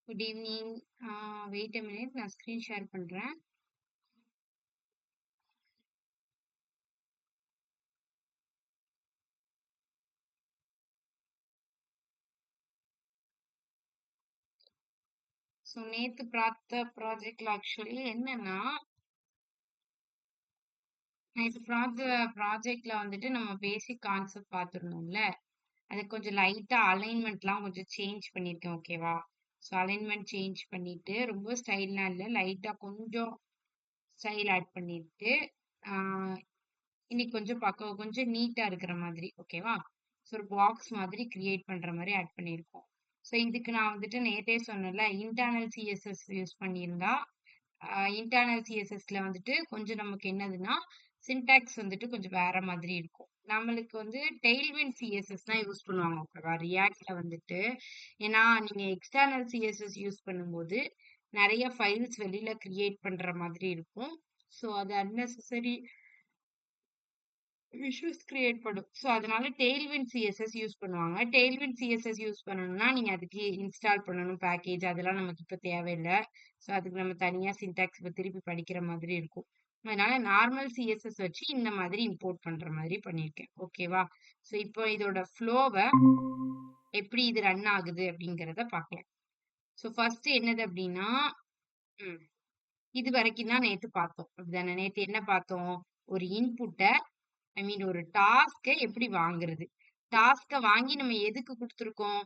Good evening. Wait a minute, நான் screen share பண்றேன். So நேத்து பார்த்த ப்ராஜெக்ட்ல ஆக்சுவலி என்னன்னா, நேத்து ப்ராஜெக்ட்ல வந்துட்டு நம்ம பேசிக் கான்செப்ட் பார்த்துருந்தோம்ல, அது கொஞ்சம் லைட்டா அலைன்மெண்ட்லாம் கொஞ்சம் சேஞ்ச் பண்ணியிருக்கேன். ஓகேவா? ஸோ அலைன்மெண்ட் சேஞ்ச் பண்ணிட்டு ரொம்ப ஸ்டைல்லாம் இல்லை, லைட்டா கொஞ்சம் ஸ்டைல் ஆட் பண்ணிட்டு இன்னைக்கு கொஞ்சம் பார்க்க கொஞ்சம் நீட்டா இருக்கிற மாதிரி. ஓகேவா? ஸோ ஒரு பாக்ஸ் மாதிரி கிரியேட் பண்ற மாதிரி ஆட் பண்ணியிருக்கோம். ஸோ இதுக்கு நான் வந்துட்டு நேத்தே சொன்னேன்ல, இன்டர்னல் சிஎஸ்எஸ் யூஸ் பண்ணியிருந்தா இன்டர்னல் சிஎஸ்எஸ்ல வந்துட்டு கொஞ்சம் நமக்கு என்னதுன்னா சின்டாக்ஸ் வந்துட்டு கொஞ்சம் வேற மாதிரி இருக்கும். நம்மளுக்கு வந்து டெய்ல்விண்ட் சிஎஸ்எஸ் தான் யூஸ் பண்ணுவாங்க. ஓகேவா? ரியாக்ட்ல வந்துட்டு ஏன்னா நீங்க எக்ஸ்டர்னல் சிஎஸ்எஸ் யூஸ் பண்ணும்போது நிறைய ஃபைல்ஸ் வெளியில கிரியேட் பண்ற மாதிரி இருக்கும். ஸோ அது அன்னெசரி இஷ்யூஸ் கிரியேட் பண்ணும். ஸோ அதனால டெய்ல்விண்ட் சிஎஸ்எஸ் யூஸ் பண்ணுவாங்க. டெய்ல்விண்ட் சிஎஸ்எஸ் யூஸ் பண்ணணும்னா நீங்க அதுக்கு இன்ஸ்டால் பண்ணணும் பேக்கேஜ், அதெல்லாம் நமக்கு இப்போ தேவையில்லை. ஸோ அதுக்கு நம்ம தனியா சின்டாக்ஸ் இப்போ திருப்பி படிக்கிற மாதிரி இருக்கும். அதனால நார்மல் சிஎஸ்எஸ் வச்சு இந்த மாதிரி இம்போர்ட் பண்ற மாதிரி பண்ணியிருக்கேன். ஓகேவா? ஸோ இப்போ இதோட ஃப்ளோவை எப்படி இது ரன் ஆகுது அப்படிங்கிறத பார்க்கலாம். ஸோ ஃபர்ஸ்ட் என்னது அப்படின்னா, இது வரைக்கும் தான் நேத்து பார்த்தோம். அப்படிதானே? நேத்து என்ன பார்த்தோம்? ஒரு இன்புட்டை ஒரு டாஸ்கை எப்படி வாங்குறது. டாஸ்கை வாங்கி நம்ம எதுக்கு கொடுத்துருக்கோம்?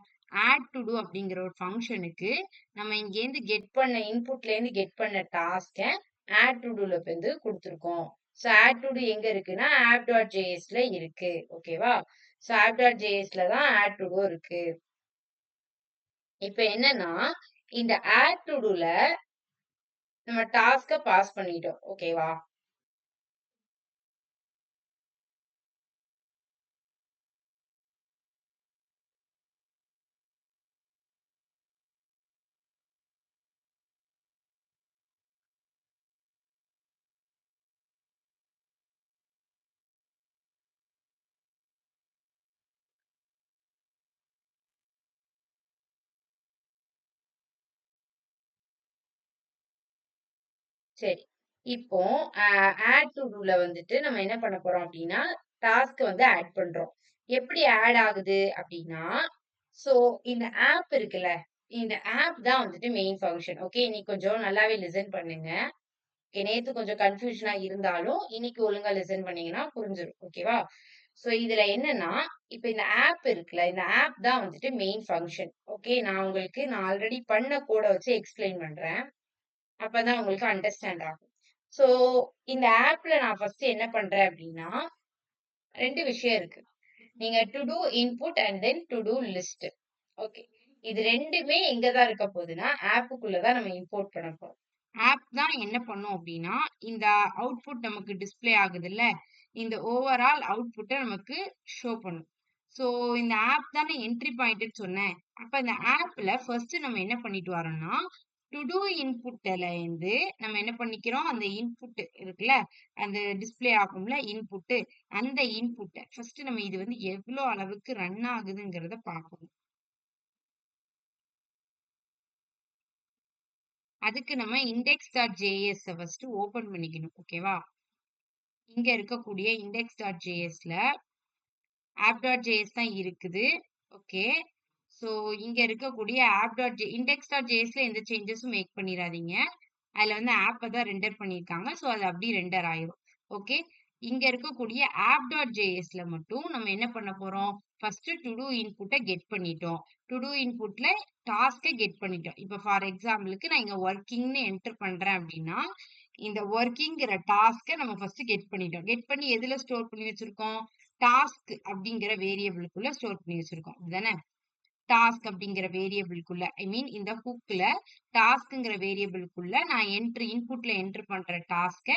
ஆட் டு டூ அப்படிங்கிற ஒரு ஃபங்க்ஷனுக்கு நம்ம இங்கேருந்து கெட் பண்ண இன்புட்ல இருந்து கெட் பண்ண டாஸ்கை ஆட் டு டூல வந்து கொடுத்துருக்கோம். ஸோ ஆட் டு டூ எங்க இருக்குன்னா app.jsல இருக்கு. ஓகேவா? ஸோ app.jsல தான் ஆட் டு டூ இருக்கு. இப்ப என்னன்னா இந்த ஆட் டு டூல நம்ம டாஸ்கை பாஸ் பண்ணிட்டோம். ஓகேவா? சரி. இப்போ ஆட் டு டூல வந்துட்டு நம்ம என்ன பண்ண போறோம் அப்படின்னா, டாஸ்க் வந்து ஆட் பண்றோம். எப்படி ஆட் ஆகுது அப்படின்னா, சோ இந்த ஆப் இருக்குல்ல, இந்த ஆப் தான் வந்துட்டு மெயின் ஃபங்ஷன். ஓகே, இன்னைக்கு கொஞ்சம் நல்லாவே லிசன் பண்ணுங்க. ஓகே, நேத்து கொஞ்சம் கன்ஃபியூஷனா இருந்தாலும் இன்னைக்கு ஒழுங்கா லிசன் பண்ணீங்கன்னா புரிஞ்சிடும். ஓகேவா? சோ இதுல என்னன்னா, இப்ப இந்த ஆப் இருக்குல்ல, இந்த ஆப் தான் வந்துட்டு மெயின் ஃபங்ஷன். ஓகே, நான் ஆல்ரெடி பண்ண கோட வச்சு எக்ஸ்பிளைன் பண்றேன். அப்பதான் உங்களுக்கு அண்டர்ஸ்டாண்ட் ஆகும். சோ இந்த ஆப்ல நான் ஃபர்ஸ்ட் என்ன பண்றேன் அப்படின்னா, 2 விஷயம் இருக்கு. நீங்க to do input and then to do list. Okay, இது ரெண்டுமே எங்க தான் இருக்க போகுதுன்னா ஆப்புக்குள்ள தான் நம்ம இம்போர்ட் பண்ண போறோம். ஆப் தான் என்ன பண்ணும் அப்படின்னா, இந்த அவுட்புட் நமக்கு டிஸ்ப்ளே ஆகுதுல்ல, இந்த ஓவரால் அவுட்புட்டை நமக்கு ஷோ பண்ணும். சோ இந்த ஆப் தானே என்ட்ரி பாயிண்ட்னு சொன்னேன். அப்ப இந்த ஆப்ல ஃபர்ஸ்ட் நம்ம என்ன பண்ணிட்டு வரோம்னா, டு டூ இன்புட்ல இருந்து நம்ம என்ன பண்ணிக்கிறோம், அந்த இன்புட் இருக்குல்ல, அந்த டிஸ்ப்ளே ஆகும்ல இன்புட், அந்த இன்புட்டை ஃபர்ஸ்ட் நம்ம இது வந்து எவ்வளவு அளவுக்கு ரன் ஆகுதுங்கிறத பார்க்கணும். அதுக்கு நம்ம index.js ஃபர்ஸ்ட் ஓபன் பண்ணிக்கணும். ஓகேவா? இங்க இருக்கக்கூடிய index.jsல app.js தான் இருக்குது. ஓகே, சோ இங்க இருக்கக்கூடிய index.jsல எந்த சேஞ்சஸும் மேக் பண்ணிடாதீங்க. அதுல வந்து ஆப்பை தான் ரெண்டர் பண்ணியிருக்காங்க. ஸோ அது அப்படியே ரெண்டர் ஆயிரும். ஓகே, இங்க இருக்கக்கூடிய app.jsல மட்டும் நம்ம என்ன பண்ண போறோம்? ஃபர்ஸ்ட் டு டூ இன்புட்டை கெட் பண்ணிட்டோம். டு டூ இன்புட்ல டாஸ்கை கெட் பண்ணிட்டோம். இப்போ ஃபார் எக்ஸாம்பிளுக்கு நான் இங்க ஒர்க்கிங்னு என்டர் பண்றேன் அப்படின்னா, இந்த ஒர்க்கிங்கிற டாஸ்கை நம்ம ஃபர்ஸ்ட் கெட் பண்ணிட்டோம். கெட் பண்ணி எதுல ஸ்டோர் பண்ணி வச்சிருக்கோம்? டாஸ்க் அப்படிங்கிற வேரியபிளுக்குள்ள ஸ்டோர் பண்ணி வச்சிருக்கோம். அப்படிதானே? டாஸ்க் அப்படிங்கிற வேரியபிளுக்குள்ள இந்த ஹூக்ல டாஸ்க்ங்கிற வேரியபிளுக்குள்ள நான் இன்புட்ல என்டர் பண்ற டாஸ்கை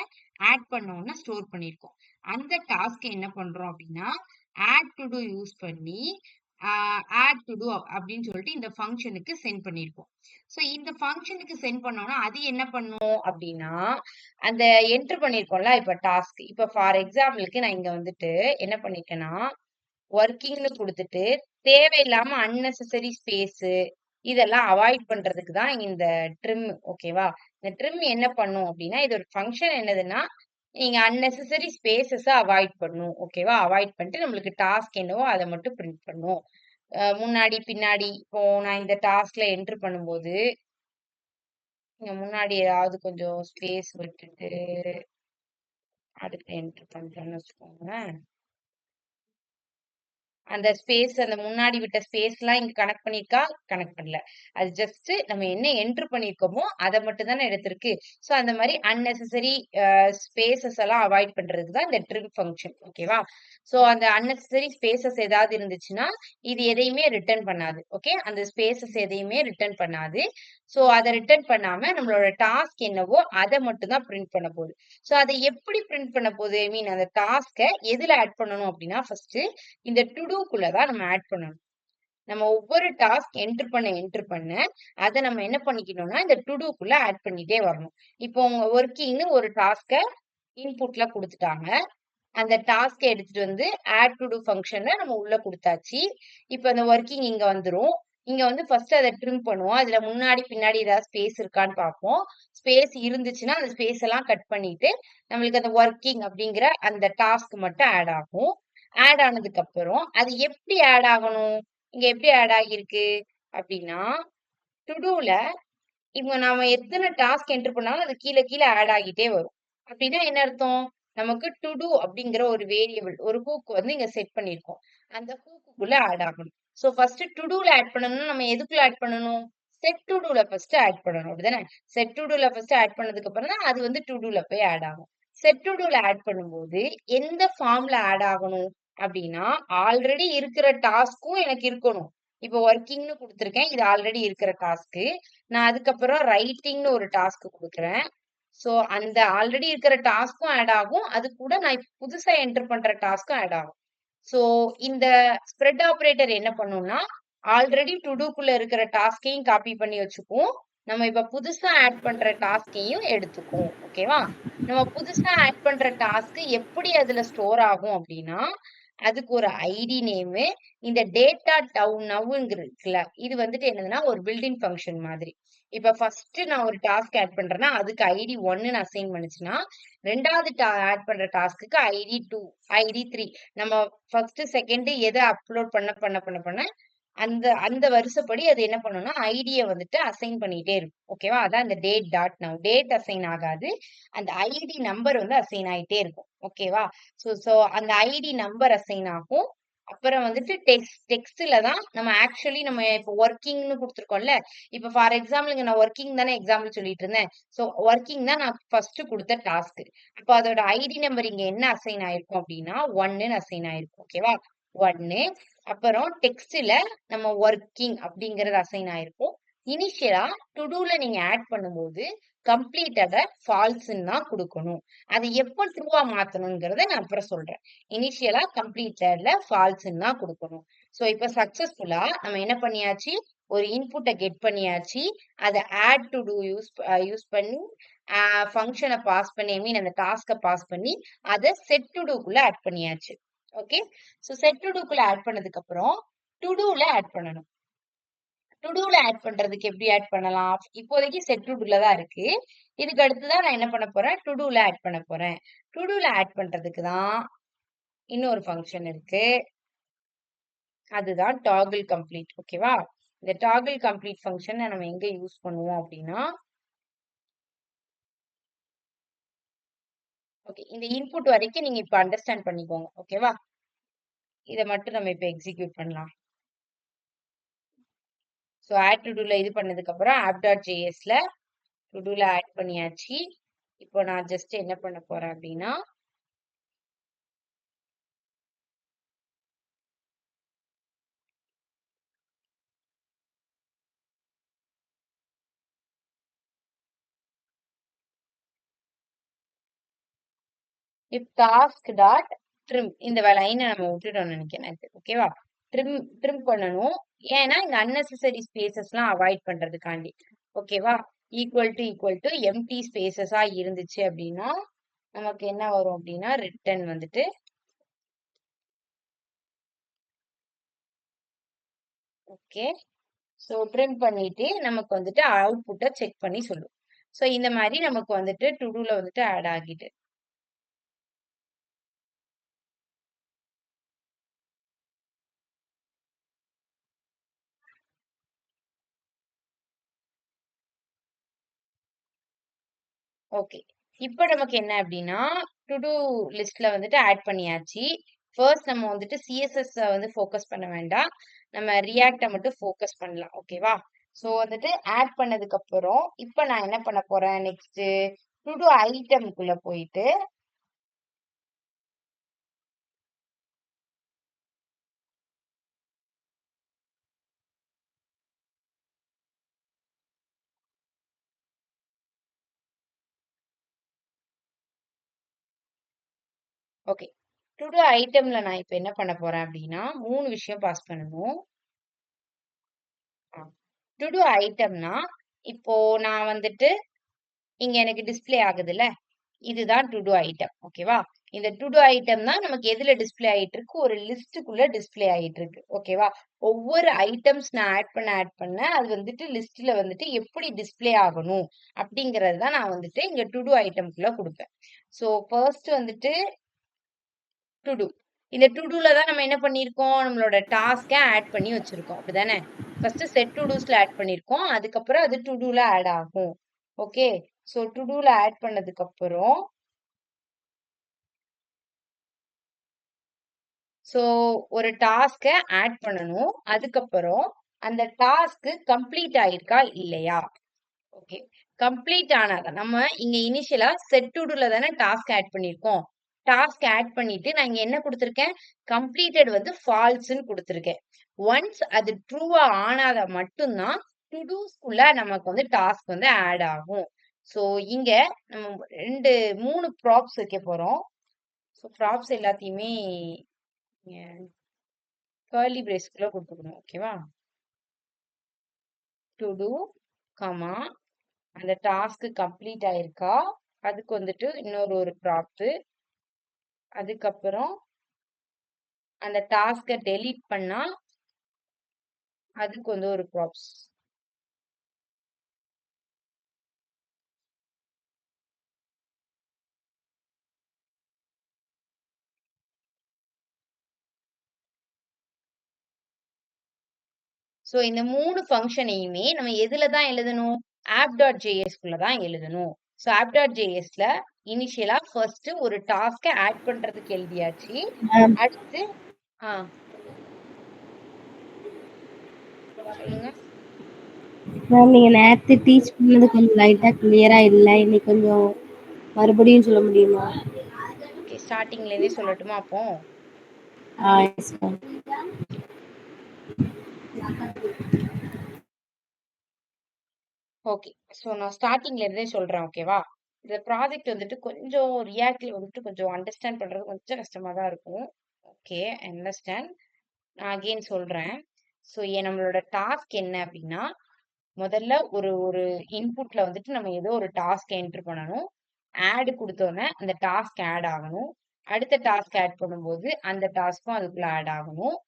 ஆட் பண்ணோம்னா ஸ்டோர் பண்ணிருக்கோம். அந்த டாஸ்க் என்ன பண்றோம் அப்படின்னா, ஆட் டு டூ யூஸ் பண்ணி ஆட் டு டூ அப்படின்னு சொல்லிட்டு இந்த ஃபங்க்ஷனுக்கு சென்ட் பண்ணிருக்கோம். சோ இந்த ஃபங்க்ஷனுக்கு சென்ட் பண்ணோம்னா அது என்ன பண்ணும் அப்படின்னா, அந்த என்டர் பண்ணிருக்கோம்ல இப்ப டாஸ்க், இப்ப ஃபார் எக்ஸாம்பிளுக்கு நான் இங்க வந்துட்டு என்ன பண்ணிருக்கேன்னா, ஒர்க்கிங்னு கொடுத்துட்டு தேவையில்லாம அன்னெசரி ஸ்பேஸ் இதெல்லாம் அவாய்ட் பண்றதுக்கு தான் இந்த ட்ரிம். ஓகேவா? இந்த ட்ரிம் என்ன பண்ணும் அப்டின்னா, இதோட ஃபங்ஷன் என்னதுன்னா, நீங்க அன்னெசசரி ஸ்பேஸஸ அவாய்ட் பண்ணும். ஓகேவா? அவாய்ட் பண்ணிட்டு நம்மளுக்கு டாஸ்க் என்னவோ அத மட்டும் பிரிண்ட் பண்ணும். முன்னாடி, பின்னாடி இப்போ நான் இந்த டாஸ்க்ல என்டர் பண்ணும்போது, இங்க முன்னாடி ஏதாவது கொஞ்சம் ஸ்பேஸ் விட்டுட்டு, அடுத்து என்டர் பண்றேன்னு வச்சுக்கோங்களேன். அந்த ஸ்பேஸ் அந்த முன்னாடி விட்ட ஸ்பேஸ்லாம் இங்க கனெக்ட் பண்ணியிருக்கா? கனெக்ட் பண்ணல. அது ஜஸ்ட் நம்ம என்ன என்டர் பண்ணியிருக்கோமோ, அத மட்டும் தானே எடுத்திருக்கு. ஸோ அந்த மாரி அன்னெசசரி ஸ்பேஸஸ் எல்லாம் அவாய்ட் பண்றதுக்கு தான் இந்த ட்ரிம் ஃபங்ஷன். ஓகேவா? ஸோ அந்த அன்னெசசரி ஸ்பேஸஸ் ஏதாவது இருந்துச்சுன்னா, இது எதையுமே ரிட்டர்ன் பண்ணாது. ஓகே. அந்த ஸ்பேஸஸ் எதையுமே ரிட்டர்ன் பண்ணாது. ஸோ அத ரிட்டர்ன் பண்ணாம நம்மளோட டாஸ்க் என்னவோ, அத மட்டும் தான் பிரிண்ட் பண்ண போகுது. ஸோ அத எப்படி பிரிண்ட் பண்ண போகுது? ஐ மீன் அந்த டாஸ்க்க எதுல ஆட் பண்ணணும் அப்டின்னா, ஃபர்ஸ்ட்டு இந்த டு டூக்குள்ள தான் நம்ம ஆட் பண்ணணும். நம்ம ஒவ்வொரு டாஸ்க் என்டர் பண்ண, அத நம்ம என்ன பண்ணிக்கணும்னா, இந்த டு டூக்குள்ள ஆட் பண்ணிட்டே வரணும். இப்போ உங்க வொர்க்கிங்ன்னு ஒரு டாஸ்க்க இன்புட்ல குடுத்துட்டாங்க. அந்த டாஸ்க்க எடுத்துட்டு வந்து ஆட் டு டூ ஃபங்ஷன்ல நம்ம உள்ள குடுத்தாச்சு. இப்ப அந்த வொர்க்கிங் இங்க வந்துரும். இங்க வந்து ஃபர்ஸ்ட் அத ட்ரிம் பண்ணுவோம். அதுல முன்னாடி, பின்னாடி ஏதாவது ஸ்பேஸ் இருக்கான்னு பார்ப்போம். ஸ்பேஸ் இருந்துச்சுன்னா, அந்த ஸ்பேஸ் எல்லாம் கட் பண்ணிட்டு, நம்மளுக்கு அந்த வொர்க்கிங் அப்படிங்கிற அந்த டாஸ்க் மட்டும் ஆட் ஆகும். ஆட் ஆனதுக்கு அப்புறம், அது எப்படி ஆட் ஆகணும்? இங்க எப்படி ஆட் ஆகியிருக்கு? அப்படின்னா, டு டூல இப்ப நாம எத்தன டாஸ்க் என்டர் பண்ணாலும் அது கீழ கீழ ஆட் ஆகிட்டே வரும். அப்டின்னா என்ன அர்த்தம்? நமக்கு டு டூ அப்டிங்கிற ஒரு வேரியபிள், ஒரு ஹூக் வந்து இங்க செட் பண்ணியிருக்கோம். அந்த ஹூக்குக்குள்ள ஆட் ஆகணும். ஸோ ஃபர்ஸ்ட் டு டூல ஆட் பண்ணணும்னா நம்ம எதுக்குள்ள ஆட் பண்ணணும்? செட் டு டூல ஃபர்ஸ்ட் ஆட் பண்ணணும். அப்டிதானே? செட் டு டூல ஃபர்ஸ்ட் ஆட் பண்ணதுக்கு அப்புறம் தான் அது வந்து டு டூல போய் ஆட் ஆகும். செட் டு டூல ஆட் பண்ணும்போது எந்த ஃபார்ம்ல ஆட் ஆகணும்? அப்டின்னா, ஆல்ரெடி இருக்கிற டாஸ்க்கும் எனக்கு இருக்கணும். இப்போ வொர்க்கிங்ன்னு குடுத்துருக்கேன். இது ஆல்ரெடி இருக்கிற டாஸ்க்கு. நான் அதுக்கப்புறம் ரைட்டிங்ன்னு ஒரு டாஸ்க் குடுக்குறேன். ஸோ அந்த ஆல்ரெடி இருக்கிற டாஸ்க்கும் ஆட் ஆகும். அது கூட நான் இப்ப புதுசா என்டர் பண்ற டாஸ்க்கும் ஆட் ஆகும். ஸோ இந்த ஸ்ப்ரெட் ஆப்பரேட்டர் என்ன பண்ணும்னா, ஆல்ரெடி டு டூக்குள்ள இருக்கிற டாஸ்க்கையும் காப்பி பண்ணி வச்சுக்கும். நம்ம இப்ப புதுசா ஆட் பண்ற டாஸ்க்கையும் எடுத்துக்கும். ஓகேவா? நம்ம புதுசா ஆட் பண்ற டாஸ்க் எப்படி அதுல ஸ்டோர் ஆகும் அப்டின்னா, அதுக்கு ஒரு ஐடி நேமு, இந்த டேட்டா நவ்ங்கிற இருக்குல்ல, இது வந்துட்டு என்னதுன்னா ஒரு பில்ட் இன் ஃபங்ஷன் மாதிரி. இப்ப ஃபர்ஸ்ட் நான் ஒரு டாஸ்க் ஆட் பண்றேன்னா, அதுக்கு ஐடி 1ன்னு அசைன் பண்ணுச்சுன்னா, 2வது ஆட் பண்ற டாஸ்க்குக்கு ஐடி 2, ஐடி 3 நம்ம ஃபர்ஸ்ட், செகண்ட் எத அப்லோட் பண்ண அந்த அந்த வரிசைப்படி அது என்ன பண்ணும்னா, ஐடிய வந்துட்டு அசைன் பண்ணிட்டே இருக்கும். ஓகேவா? அதான் அந்த date dot now. Date assign ஆகாது. அந்த ஐடி நம்பர் வந்து அசைன் ஆயிட்டே இருக்கும். ஓகேவா? ஸோ ஸோ அந்த ஐடி நம்பர் அசைன் ஆகும். அப்புறம் வந்துட்டு டெக்ஸ்ட்ல தான் நம்ம ஆக்சுவலி நம்ம இப்போ வொர்க்கிங்ன்னு குடுத்துருக்கோம்ல. இப்ப ஃபார் எக்ஸாம்பிள்ங்க நான் வொர்க்கிங் தானே எக்ஸாம்பிள் சொல்லிட்டு இருந்தேன். ஸோ வொர்க்கிங் தான் நான் ஃபர்ஸ்ட் குடுத்த டாஸ்க். அப்ப அதோட ஐடி நம்பர் இங்க என்ன அசைன் ஆயிருக்கும் அப்டின்னா, 1ன்னு அசைன் ஆயிருக்கும். ஓகேவா? 1 அப்புறம் டெக்ஸ்ட்ல நம்ம வொர்க்கிங் அப்படிங்கிறது அசைன் ஆயிருக்கும். இனிஷியலா டு டூல நீங்க ஆட் பண்ணும்போது கம்ப்ளீட்டட ஃபால்ஸ்ன்னு தான் குடுக்கணும். அது எப்ப ட்ரூவா மாத்தணும்ங்கிறத நான் அப்புறம் சொல்றேன். இனிஷியலா கம்ப்ளீட்டட்ல ஃபால்ஸ்ன்னு தான் குடுக்கணும். சோ இப்ப சக்சஸ்ஃபுல்லா நம்ம என்ன பண்ணியாச்சு? ஒரு இன்புட்ட கெட் பண்ணியாச்சு. அத ஆட் டு டூ யூஸ் பண்ணி ஃபங்ஷன பாஸ் பண்ணி ஐ மீன் அந்த டாஸ்க்க பாஸ் பண்ணி அத செட் டு டூக்குள்ள ஆட் பண்ணியாச்சு. ஓகே. சோ செட் டு டூக்குள்ள ஆட் பண்ணதுக்கு அப்புறம் டு டூல ஆட் பண்ணணும். டு டூல ஆட் பண்றதுக்கு எப்படி ஆட் பண்ணலாம்? இப்போதைக்கு செட் டு டூல தான் இருக்கு. இதுக்கு அடுத்து தான் நான் என்ன பண்ண போறேன்? டு டூல ஆட் பண்ண போறேன். டு டூல ஆட் பண்றதுக்கு தான் இன்னொரு ஃபங்ஷன் இருக்கு. அதுதான் டாகிள் கம்ப்ளீட். ஓகேவா? இந்த டாகிள் கம்ப்ளீட் ஃபங்ஷன நம்ம எங்க யூஸ் பண்ணுவோம் அப்படின்னா, ஓகே. இந்த இன்புட் வரைக்கும் நீங்க இப்ப அண்டர்ஸ்டாண்ட் பண்ணிக்கோங்க. ஓகேவா? இத மட்டும் நம்ம இப்ப எக்ஸிக்யூட் பண்ணலாம். ஸோ ஆட் டு டூல இது பண்ணதுக்கப்புறம் app.jsல டு டூல ஆட் பண்ணியாச்சு. இப்போ நான் ஜஸ்ட் என்ன பண்ண போறேன் அப்படின்னா, இஃப் டாஸ்க் டாட் ட்ரிம் இந்த லைன நம்ம விட்டுட்டோம்னு நினைக்கிறேன். ஓகேவா? ட்ரிம் ட்ரிம் பண்ணணும். ஏன்னா இந்த அன்னெசசரி ஸ்பேசஸ்லாம் அவாய்ட் பண்றதுக்காண்டி. ஓகேவா? ஈக்குவல் டு எம்ப்டி ஸ்பேசஸா இருந்துச்சு அப்படின்னா, நமக்கு என்ன வரும் அப்படின்னா, ரிட்டர்ன் வந்துட்டு ஓகே. ஸோ ட்ரிம் பண்ணிட்டு நமக்கு வந்துட்டு அவுட்புட்டை செக் பண்ணி சொல்லும். ஸோ இந்த மாதிரி நமக்கு வந்துட்டு டு டூல வந்துட்டு ஆட் ஆகிட்டு. ஓகே. இப்ப நமக்கு என்ன அப்டின்னா, டு டூ லிஸ்ட்ல வந்துட்டு ஆட் பண்ணியாச்சு. ஃபர்ஸ்ட் நம்ம வந்துட்டு சிஎஸ்எஸ் வந்து ஃபோக்கஸ் பண்ண வேண்டாம். நம்ம ரியாக்ட்ட மட்டும் ஃபோக்கஸ் பண்ணலாம். ஓகேவா? ஸோ வந்துட்டு ஆட் பண்ணதுக்கு அப்புறம், இப்ப நான் என்ன பண்ண போறேன் நெக்ஸ்ட்டு, டு டூ ஐட்டம்க்குள்ள போயிட்டு ஓகே. டு டூ ஐட்டம்ல நான் இப்ப என்ன பண்ண போறேன் அப்டின்னா, 3 விஷயம் பாஸ் பண்ணணும். டு டூ ஐட்டம்னா, இப்போ நான் வந்துட்டு இங்க எனக்கு டிஸ்ப்ளே ஆகுதுல்ல, இதுதான் டு டூ ஐட்டம். ஓகேவா? இந்த டு டூ ஐட்டம் தான் நமக்கு எதுல டிஸ்ப்ளே ஆயிட்டு இருக்கு? ஒரு லிஸ்ட்டுக்குள்ள டிஸ்ப்ளே ஆயிட்டு இருக்கு. ஓகேவா? ஒவ்வொரு ஐட்டம்ஸ் நான் ஆட் பண்ண, அது வந்துட்டு லிஸ்ட்ல வந்துட்டு எப்படி டிஸ்ப்ளே ஆகணும்? அப்படிங்கிறது தான் நான் வந்துட்டு இங்க டு டூ ஐட்டம்க்குள்ள குடுப்பேன். ஸோ ஃபர்ஸ்ட் வந்துட்டு டு டூ. இந்த டு டூல தான் நம்ம என்ன பண்ணியிருக்கோம்? நம்மளோட டாஸ்க்க ஆட் பண்ணி வச்சிருக்கோம். அப்படிதானே? ஃபர்ஸ்ட் செட் டு டூஸ்ல ஆட் பண்ணியிருக்கோம். அதுக்கப்புறம் அது டு டூல ஆட் ஆகும். ஓகே. ஸோ டு டூல ஆட் பண்ணதுக்கு அப்புறம் ஸோ ஒரு டாஸ்க்க ஆட் பண்ணணும். அதுக்கப்புறம் அந்த டாஸ்க் கம்ப்ளீட் ஆயிருக்கா? இல்லையா? ஓகே. கம்ப்ளீட் ஆனாதான் நம்ம இங்க இனிஷியலா செட் டு டூல தானே டாஸ்க் ஆட் பண்ணியிருக்கோம். டாஸ்க் ஆட் பண்ணிட்டு நான் இங்க என்ன குடுத்திருக்கேன்? கம்ப்ளீட்டட் வந்து ஃபால்ஸ்ன்னு குடுத்திருக்கேன். ஒன்ஸ் அது ட்ரூவா ஆனாத மட்டும் தான் டு டூஸ்க்குள்ள நமக்கு வந்து டாஸ்க் வந்து ஆட் ஆகும். ஸோ இங்க நம்ம 2 3 ப்ராப்ஸ் வைக்க போறோம். ஸோ ப்ராப்ஸ் எல்லாத்தையுமே நீங்க கர்லி பிரேஸ்க்குள்ள குடுத்துக்கணும். ஓகேவா? டு டூ, காமா அந்த டாஸ்க் கம்ப்ளீட் ஆயிருக்கா? அதுக்கு வந்துட்டு ஒரு ப்ராப்ட். அதுக்கப்புறம் அந்த டாஸ்க்க டெலீட் பண்ணா, அதுக்கு வந்து ஒரு ப்ராப்ஸ். ஸோ இந்த 3 ஃபங்ஷனையுமே நம்ம எதுல தான் எழுதணும்? app.js குள்ள தான் எழுதணும். ஸோ app.jsல இனிஷியலா ஃபர்ஸ்ட் ஒரு டாஸ்க்க ஆட் பண்றதுக்கு எழுதியாச்சு. மேம் அடுத்து ஆ சொல்லுங்க. மேம் நீங்க நேத்து டீச் பண்ணது கொஞ்சம் லைட்டா கிளியரா இல்ல. இன்னைக்கு கொஞ்சம் மறுபடியும் சொல்ல முடியுமா? ஓகே. ஸ்டார்ட்டிங்ல இருந்தே சொல்லட்டுமா அப்போ? Yes ma'am. ஓகே. ஸோ நான் ஸ்டார்ட்டிங்ல இருந்தே சொல்றேன். ஓகேவா? இந்த ப்ராஜெக்ட் வந்துட்டு கொஞ்சம் ரியாக்ட்ல வந்துட்டு கொஞ்சம் அண்டர்ஸ்டாண்ட் பண்றது கொஞ்சம் கஷ்டமா தான் இருக்கும். ஓகே. I understand. நான் அகைன் சொல்றேன். ஸோ நம்மளோட டாஸ்க் என்ன அப்டின்னா, முதல்ல ஒரு ஒரு இன்புட்ல வந்துட்டு நம்ம ஏதோ ஒரு டாஸ்க் என்டர் பண்ணணும். ஆட் குடுத்தோனே அந்த டாஸ்க் ஆட் ஆகணும். அடுத்த டாஸ்க் ஆட் பண்ணும்போது அந்த டாஸ்க்கும் அதுக்குள்ள ஆட் ஆகணும்.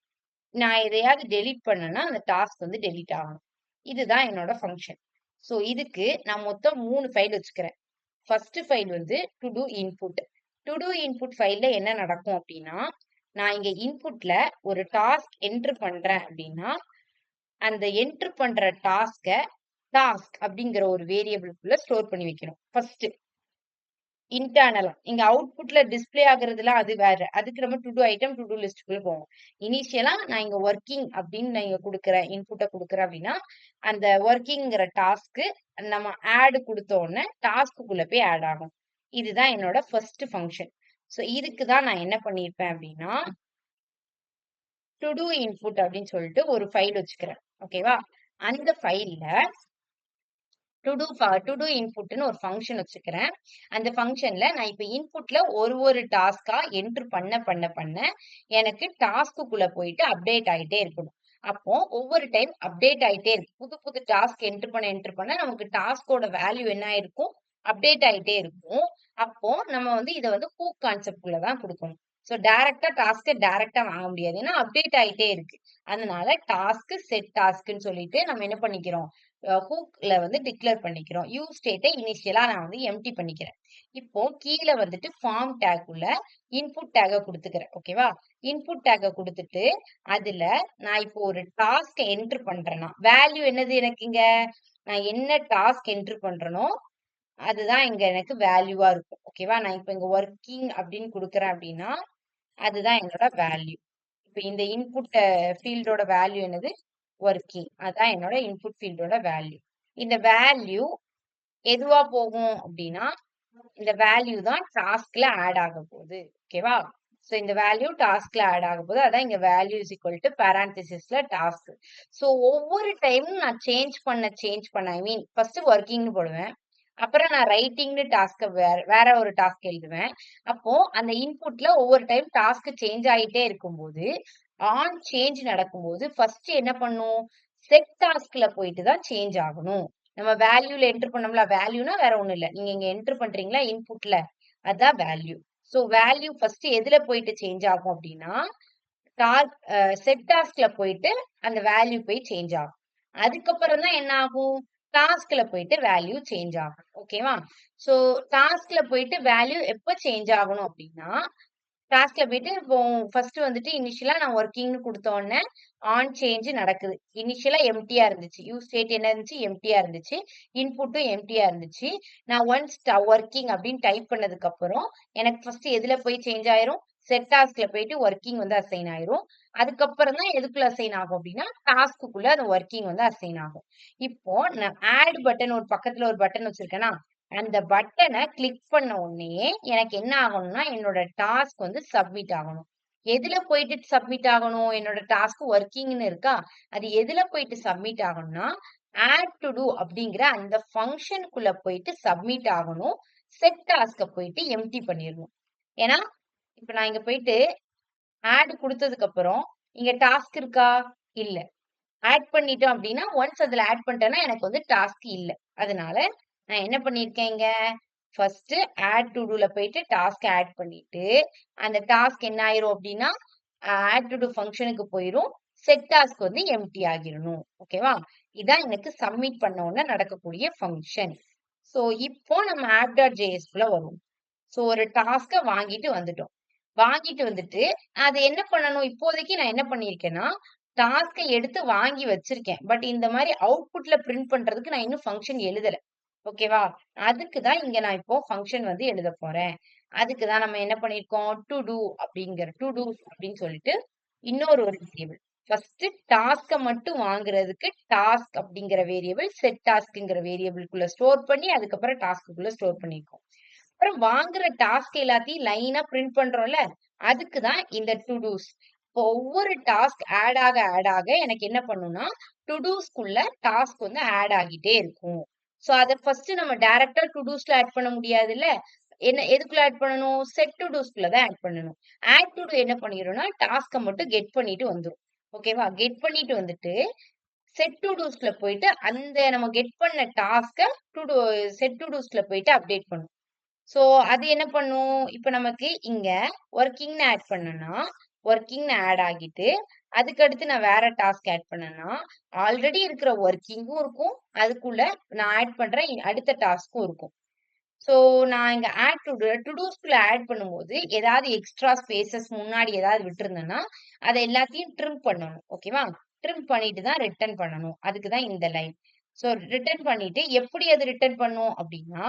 நான் எதையாவது டெலீட் பண்ணேன்னா, அந்த டாஸ்க் வந்து டெலீட் ஆகணும். இதுதான் என்னோட ஃபங்ஷன். ஸோ இதுக்கு நான் மொத்தம் 3 ஃபைல் வச்சுக்கிறேன். ஃபர்ஸ்ட் ஃபைல் வந்து to do input. To do input ஃபைல்ல என்ன நடக்கும் அப்டின்னா, நான் இங்க இன்புட்ல ஒரு டாஸ்க் என்டர் பண்றேன் அப்டின்னா, அந்த என்டர் பண்ற டாஸ்க் அப்படிங்கிற ஒரு வேரியபிள்குள்ள ஸ்டோர் பண்ணி வைக்கணும். ஃபர்ஸ்ட் இன்டர்னலா. இங்க அவுட்புட்ல டிஸ்ப்ளே ஆகுறதுலாம் அது வேற. அதுக்கு நம்ம to do item, to do லிஸ்ட்க்குள்ள போவோம். இனிஷியலா நான் இங்க வொர்க்கிங் அப்படின்னு நான் இங்க குடுக்குறேன். இன்புட்ட குடுக்குறேன் அப்படின்னா, அந்த வொர்க்கிங்ங்கிற டாஸ்க் நம்ம ஆட் குடுத்த உடனே டாஸ்க்குள்ள போய் ஆட் ஆகும். இதுதான் என்னோட ஃபர்ஸ்ட் ஃபங்ஷன். சோ இதுக்கு தான் நான் என்ன பண்ணியிருப்பேன் அப்படின்னா, டு டூ இன்புட் அப்படின்னு சொல்லிட்டு ஒரு ஃபைல் வச்சுக்கிறேன். ஓகேவா? அந்த ஃபைல்ல டு டூ இன்புட்ன்னு ஒரு ஃபங்ஷன் வச்சுக்கிறேன். அந்த ஃபங்ஷன்ல நான் இப்ப இன்புட்ல ஒரு டாஸ்க்கா என்டர் பண்ண எனக்கு டாஸ்க்குள்ள போயிட்டு அப்டேட் ஆயிட்டே இருக்கணும். அப்போ ஒவ்வொரு டைம் அப்டேட் ஆயிட்டே இருக்கு. புது டாஸ்க் என்டர் பண்ண நமக்கு டாஸ்க்கோட வேல்யூ என்ன ஆயிருக்கும்? அப்டேட் ஆயிட்டே இருக்கும். அப்போ நம்ம வந்து இத வந்து ஹூக் கான்செப்ட் குள்ள தான் குடுக்கணும். ஸோ டைரக்ட்டா டாஸ்க்க டைரக்ட்டா வாங்க முடியாது. ஏன்னா அப்டேட் ஆயிட்டே இருக்கு. அதனால டாஸ்க் செட் டாஸ்க்ன்னு சொல்லிட்டு நம்ம என்ன பண்ணிக்கிறோம், ஹூக்ல வந்து டிக்ளேர் பண்ணிக்கிறோம். யூஸ் ஸ்டேட்ட இனிஷியலா நான் வந்து எம்ப்டி பண்ணிக்கிறேன். இப்போ கீழ வந்துட்டு ஃபார்ம் டாக் உள்ள இன்புட் டாக்க குடுத்துக்கிறேன். ஓகேவா? இன்புட் டாக்க குடுத்துட்டு, அதுல நான் இப்போ ஒரு டாஸ்க்க என்டர் பண்றேன்னா, வேல்யூ என்னது எனக்கு இங்க? நான் என்ன டாஸ்க் என்டர் பண்றேனோ, அதுதான் இங்க எனக்கு வேல்யூவா இருக்கும். ஓகேவா? நான் இப்ப இங்க வொர்க்கிங் அப்படின்னு குடுக்குறேன் அப்படின்னா, அதுதான் என்னோட வேல்யூ. இப்ப இந்த இன்புட் ஃபீல்டோட வேல்யூ என்னது? வொர்க்கிங். அதான் என்னோட இன்புட் ஃபீல்டோட வேல்யூ. இந்த வேல்யூ எதுவா போகும் அப்படின்னா, இந்த வேல்யூ தான் டாஸ்க்ல ஆட் ஆக போகுது. ஓகேவா? சோ இந்த வேல்யூ டாஸ்க்ல ஆட் ஆக போகுது. அதான் இங்க வேல்யூ இஸ் ஈக்குவல் டூ பாரான்தீசிஸ்ல டாஸ்க். சோ ஒவ்வொரு டைமும் நான் சேஞ்ச் பண்ண ஐ மீன் ஃபர்ஸ்ட் வொர்க்கிங்ன்னு போடுவேன். அப்புறம் நான் ரைட்டிங்ன்னு டாஸ்க்க வேற வேற ஒரு டாஸ்க் எழுதுவேன். அப்போ அந்த இன்புட்ல ஒவ்வொரு டைம் டாஸ்க் சேஞ்ச் ஆயிட்டே இருக்கும்போது, ஆன் சேஞ்ச் நடக்கும்போது ஃபர்ஸ்ட் என்ன பண்ணும்? செட் டாஸ்க்ல போயிட்டு தான் சேஞ்ச் ஆகணும். நம்ம வேல்யூல என்டர் பண்ணோம்ல, வேல்யூனா வேற ஒண்ணும் இல்ல. நீங்க இங்க என்டர் பண்றீங்களா இன்புட்ல, அதான் வேல்யூ. சோ வேல்யூ ஃபர்ஸ்ட் எதுல போயிட்டு சேஞ்ச் ஆகும் அப்டின்னா, டாஸ் செட் டாஸ்க்ல போயிட்டு அந்த வேல்யூ போய் சேஞ்ச் ஆகும். அதுக்கப்புறம் தான் என்ன ஆகும்? டாஸ்க்ல போயிட்டு வேல்யூ சேஞ்ச் ஆகும். ஓகேவா? சோ டாஸ்க்ல போயிட்டு வேல்யூ எப்ப சேஞ்ச் ஆகணும் அப்டின்னா, டாஸ்க்ல போயிட்டு இப்போ ஃபர்ஸ்ட் வந்துட்டு இனிஷியலா நான் வொர்க்கிங்ன்னு குடுத்த உடனே ஆன் சேஞ்ச் நடக்குது. இனிஷியலா எம்ப்டியா இருந்துச்சு. யூஸ் ஸ்டேட் என்ன இருந்துச்சு? எம்ப்டியா இருந்துச்சு. இன்புட்டும் எம்ப்டியா இருந்துச்சு. நான் ஒன்ஸ் வொர்க்கிங் அப்படின்னு டைப் பண்ணதுக்கு அப்புறம் எனக்கு ஃபர்ஸ்ட் எதுல போய் சேஞ்ச் ஆயிரும்? செட் டாஸ்க்ல போயிட்டு வொர்க்கிங் வந்து அசைன் ஆயிரும். அதுக்கப்புறம் தான் எதுக்குள்ள அசைன் ஆகும் அப்படின்னா, டாஸ்க்குள்ள அந்த வொர்க்கிங் வந்து அசைன் ஆகும். இப்போ நான் ஆட் பட்டன் ஒரு பக்கத்துல ஒரு பட்டன் வச்சிருக்கேனா, அந்த பட்டன கிளிக் பண்ண உடனேயே எனக்கு என்ன ஆகணும்னா, என்னோட டாஸ்க் வந்து சப்மிட் ஆகணும். எதுல போயிட்டு சப்மிட் ஆகணும்? என்னோட டாஸ்க் வொர்க்கிங்ன்னு இருக்கா? அது எதுல போயிட்டு சப்மிட் ஆகணும்னா, ஆட் டூ டூ அப்படிங்கிற அந்த ஃபங்ஷனுக்குள்ள போயிட்டு சப்மிட் ஆகணும். செட் டாஸ்க்க போயிட்டு எம்ப்டி பண்ணிரணும். ஏன்னா, இப்ப நான் இங்க போயிட்டு ஆட் குடுத்ததுக்கு அப்புறம், இங்க டாஸ்க் இருக்கா? இல்ல. ஆட் பண்ணிட்டோம் அப்டின்னா, ஒன்ஸ் அதுல ஆட் பண்ணிட்டேன்னா, எனக்கு வந்து டாஸ்க் இல்ல. அதனால நான் என்ன பண்ணியிருக்கேன் இங்க, ஃபர்ஸ்ட் ஆட் டூ டூல போயிட்டு டாஸ்க் ஆட் பண்ணிட்டு, அந்த டாஸ்க் என்ன ஆயிரும் அப்டின்னா, ஆட் டூ டூ ஃபங்ஷனுக்கு போயிரும். செட் டாஸ்க் வந்து எம்ப்டி ஆகிரணும். ஓகேவா? இதான் எனக்கு சப்மிட் பண்ண உடனே நடக்கக்கூடிய ஃபங்ஷன். சோ, இப்போ நம்ம app.js குள்ள வருவோம். சோ, ஒரு டாஸ்க்க வாங்கிட்டு வந்துட்டோம். வாங்கிட்டு வந்துட்டு, அது என்ன பண்ணணும்? இப்போதைக்கு நான் என்ன பண்ணியிருக்கேன்னா, டாஸ்க்க எடுத்து வாங்கி வச்சிருக்கேன். பட் இந்த மாரி அவுட்புட்ல பிரிண்ட் பண்றதுக்கு நான் இன்னும் ஃபங்ஷன் எழுதல. ஓகேவா? அதுக்கு தான் இங்க நான் இப்போ ஃபங்ஷன் வந்து எழுதப் போறேன். அதுக்கு தான் நம்ம என்ன பண்ணியிருக்கோம், டூ டூ அப்படின்னு சொல்லிட்டு இன்னொரு ஒரு வேரியபிள். ஃபர்ஸ்ட் டாஸ்க்க மட்டும் வாங்குறதுக்கு டாஸ்க் அப்படிங்கிற வேரியபிள், செட் டாஸ்க்ங்கிற வேரியபிள்குள்ள ஸ்டோர் பண்ணி, அதுக்கப்புறம் டாஸ்க்குள்ள ஸ்டோர் பண்ணியிருக்கோம். அப்புறம் வாங்குற டாஸ்க் எல்லாத்தையும் லைனா பிரிண்ட் பண்றோம்ல, அதுக்கு தான் இந்த டூ டூஸ். இப்போ ஒவ்வொரு டாஸ்க் ஆட் ஆக எனக்கு என்ன பண்ணும்னா, டூ டூஸ்க்குள்ள டாஸ்க் வந்து ஆட் ஆகிட்டே இருக்கும். சோ அத ஃபர்ஸ்ட் நம்ம டைரக்ட்டா டூ டூஸ்ல ஆட் பண்ண முடியாதுல்ல. என்ன எதுக்குள்ள ஆட் பண்ணணும்? செட் டூ டூஸ்க்குள்ள தான் ஆட் பண்ணணும். ஆட் டூ டூ என்ன பண்ணிரும்னா, டாஸ்க்க மட்டும் கெட் பண்ணிட்டு வந்துரும். ஓகேவா? கெட் பண்ணிட்டு வந்துட்டு, செட் டூ டூஸ்ல போயிட்டு அந்த நம்ம கெட் பண்ண டாஸ்க்க டூ டூ செட் டூ டூஸ்ல போயிட்டு அப்டேட் பண்ணும். சோ, அது என்ன பண்ணும்? இப்ப நமக்கு இங்க வொர்க்கிங்ன்னு ஆட் பண்ணேன்னா, வொர்க்கிங்ன்னு ஆட் ஆகிட்டு, அதுக்கு அடுத்து நான் வேற டாஸ்க் ஆட் பண்ணேன்னா, ஆல்ரெடி இருக்கிற வொர்க்கிங்கும் இருக்கும். அதுக்குள்ள நான் ஆட் பண்ற அடுத்த டாஸ்க்கும் இருக்கும். சோ, நான் இங்க ஆட் டு டூஸ்குள்ள ஆட் பண்ணும்போது, ஏதாவது எக்ஸ்ட்ரா ஸ்பேஸஸ் முன்னாடி ஏதாவது விட்டுருந்தேன்னா, அத எல்லாத்தையும் ட்ரிம் பண்ணணும். ஓகேவா? ட்ரிம் பண்ணிட்டு தான் ரிட்டர்ன் பண்ணணும். அதுக்கு தான் இந்த லைன். சோ, ரிட்டர்ன் பண்ணிட்டு எப்படி அது ரிட்டர்ன் பண்ணும் அப்டின்னா,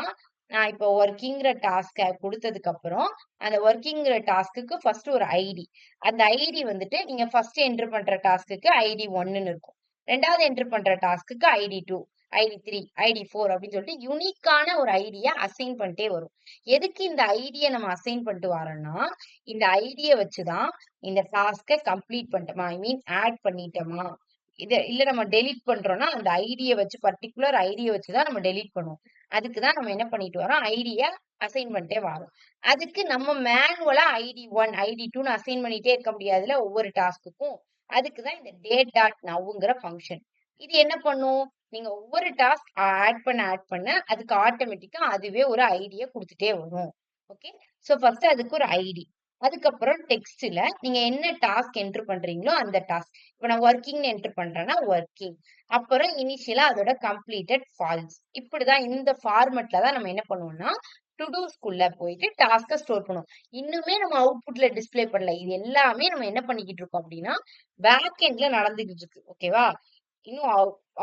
நான் இப்போ வொர்க்கிங்கிற டாஸ்க்க குடுத்ததுக்கு அப்புறம், அந்த வொர்க்கிங்கிற டாஸ்க்குக்கு ஃபர்ஸ்ட் ஒரு ஐடி. அந்த ஐடி வந்துட்டு நீங்க ஃபர்ஸ்ட் என்டர் பண்ற டாஸ்க்குக்கு ஐடி 1ன்னு இருக்கும். 2வது என்டர் பண்ற டாஸ்க்குக்கு ஐடி 2, ஐடி 3, ஐடி 4 அப்படின்னு சொல்லிட்டு யூனிக்கான ஒரு ஐடிய அசைன் பண்ணிட்டே வரும். எதுக்கு இந்த ஐடிய நம்ம அசைன் பண்ணிட்டு வரோம்னா, இந்த ஐடிய வச்சு தான் இந்த டாஸ்க்க கம்ப்ளீட் பண்ணிட்டோமா, ஐ மீன் ஆட் பண்ணிட்டோமா, இல்ல நம்ம டெலீட் பண்றோம்னா, அந்த ஐடிய வச்சு பர்ட்டிகுலர் ஐடிய வச்சு தான் நம்ம டெலீட் பண்ணுவோம். அதுக்கு தான் நம்ம என்ன பண்ணிட்டு வரோம், ஐடிய அசைன் பண்ணிட்டே வரோம். அதுக்கு நம்ம மேனுவலா ஐடி 1, ஐடி 2ன்னு அசைன் பண்ணிட்டே இருக்க முடியாதுல்ல ஒவ்வொரு டாஸ்க்குக்கும். அதுக்கு தான் இந்த டேட் டாட் நவ்ங்கிற ஃபங்ஷன். இது என்ன பண்ணும்? நீங்க ஒவ்வொரு டாஸ்க் ஆட் பண்ண அதுக்கு ஆட்டோமேட்டிக்கா அதுவே ஒரு ஐடிய குடுத்துட்டே வரும். ஓகே. சோ ஃபர்ஸ்ட் அதுக்கு ஒரு ஐடி. அதுக்கப்புறம் டெக்ஸ்ட்ல நீங்க என்ன டாஸ்க் என்டர் பண்றீங்களோ அந்த டாஸ்க். இப்ப நான் ஒர்க்கிங்னு என்டர் பண்றேன்னா ஒர்க்கிங். அப்புறம் இனிஷியலா அதோட கம்ப்ளீட்டட் ஃபால்ஸ். இப்படிதான் இந்த ஃபார்மட்ல தான் நம்ம என்ன பண்ணுவோம்னா டு டூஸ்குள்ள போயிட்டு டாஸ்க ஸ்டோர் பண்ணுவோம். இன்னுமே நம்ம அவுட்புட்ல டிஸ்ப்ளே பண்ணல. இது எல்லாமே நம்ம என்ன பண்ணிக்கிட்டு இருக்கோம் அப்படின்னா பேக் எண்ட்ல நடந்துகிட்டு இருக்கு. ஓகேவா? இன்னும்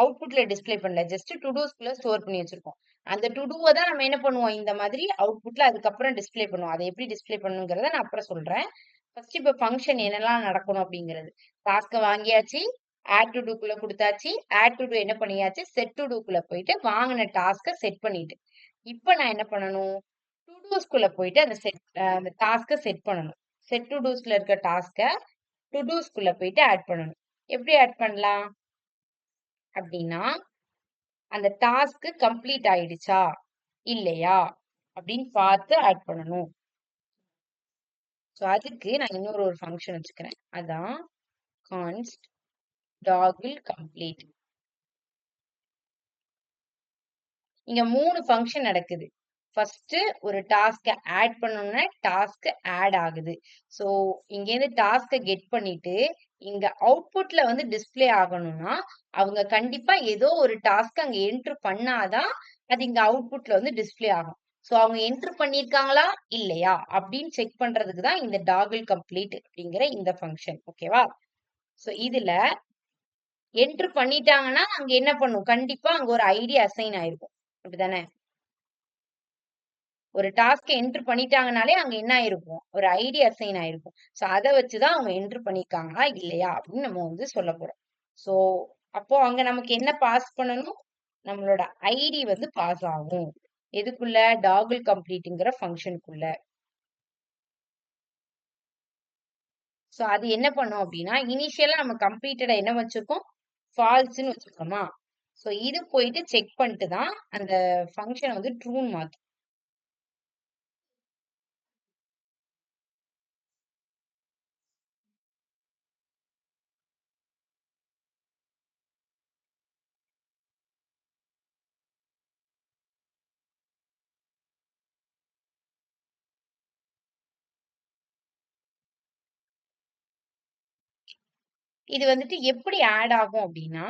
அவுட்புட்ல டிஸ்ப்ளே பண்ணல. ஜஸ்ட் டு டூஸ்குள்ள ஸ்டோர் பண்ணி வச்சிருக்கோம். அந்த டு டூவ தான் நம்ம என்ன பண்ணுவோம் இந்த மாதிரி அவுட்புட்ல அதுக்கப்புறம் டிஸ்ப்ளே பண்ணுவோம். அதை எப்படி டிஸ்ப்ளே பண்ணணுங்கிறத நான் அப்புறம் சொல்றேன். ஃபர்ஸ்ட் இப்ப ஃபங்ஷன் என்னெல்லாம் நடக்கணும் அப்படிங்கிறது. டாஸ்க வாங்கியாச்சு, ஆட் டு டூக்குள்ள கொடுத்தாச்சு, ஆட் டு டூ என்ன பண்ணியாச்சு, செட் டு டூக்குள்ள போயிட்டு வாங்கின டாஸ்க செட் பண்ணிட்டு. இப்ப நான் என்ன பண்ணணும்? டு டூஸ்குள்ள போயிட்டு அந்த டாஸ்க செட் பண்ணணும். செட் டு டூஸ்ல இருக்க டாஸ்க டு டூஸ்குள்ள போயிட்டு ஆட் பண்ணணும். எப்படி ஆட் பண்ணலாம் அப்படின்னா அந்த டாஸ்க் கம்ப்ளீட் ஆயிடுச்சா இல்லையா அப்படின்னு பார்த்து ஆட் பண்ணணும். ஸோ அதுக்கு நான் இன்னொரு ஒரு ஃபங்க்ஷன் வச்சுக்கிறேன். அதான் கான்ஸ்ட் டாகிள் கம்ப்ளீட். இங்க 3 ஃபங்க்ஷன் நடக்குது. ஃபர்ஸ்ட் ஒரு டாஸ்க ஆட் பண்ணனும்னா டாஸ்க் ஆட் ஆகுது. சோ இங்க இருந்து டாஸ்க கெட் பண்ணிட்டு இங்க அவுட்புட்ல வந்து டிஸ்ப்ளே ஆகணும்னா அவங்க கண்டிப்பா ஏதோ ஒரு டாஸ்க் அங்க என்டர் பண்ணாதான் அது இங்க அவுட்புட்ல வந்து டிஸ்ப்ளே ஆகும். சோ அவங்க என்டர் பண்ணிருக்காங்களா இல்லையா அப்படின்னு செக் பண்றதுக்கு தான் இந்த டாகிள் கம்ப்ளீட் அப்படிங்கிற இந்த ஃபங்க்ஷன். ஓகேவா? சோ இதுல என்டர் பண்ணிட்டாங்கன்னா அங்க என்ன பண்ணும்? கண்டிப்பா அங்க ஒரு ஐடி அசைன் ஆயிருக்கும். அப்படிதானே? ஒரு டாஸ்க் என்டர் பண்ணிட்டாங்கனாலே அங்க என்ன ஆயிருக்கும்? ஒரு ஐடி அசைன் ஆயிருக்கும். சோ அத வச்சுதான் அவங்க என்டர் பண்ணிருக்காங்களா இல்லையா அப்படின்னு நம்ம வந்து சொல்ல போறோம். சோ அப்போ அங்க நமக்கு என்ன பாஸ் பண்ணணும்? நம்மளோட ஐடி வந்து பாஸ் ஆகும். எதுக்குள்ள? டாகிள் கம்ப்ளீட்ங்கிற ஃபங்க்ஷனுக்குள்ள. சோ அது என்ன பண்ணும் அப்படின்னா இனிஷியலா நம்ம கம்ப்ளீட்டடா என்ன வச்சிருக்கோம்? ஃபால்ஸ்ன்னு வச்சிருக்கோமா? சோ இது போயிட்டு செக் பண்ணிட்டு தான் அந்த ஃபங்க்ஷன் வந்து ட்ரூன்னு மாத்தும். இது வந்துட்டு எப்படி ஆட் ஆகும் அப்படின்னா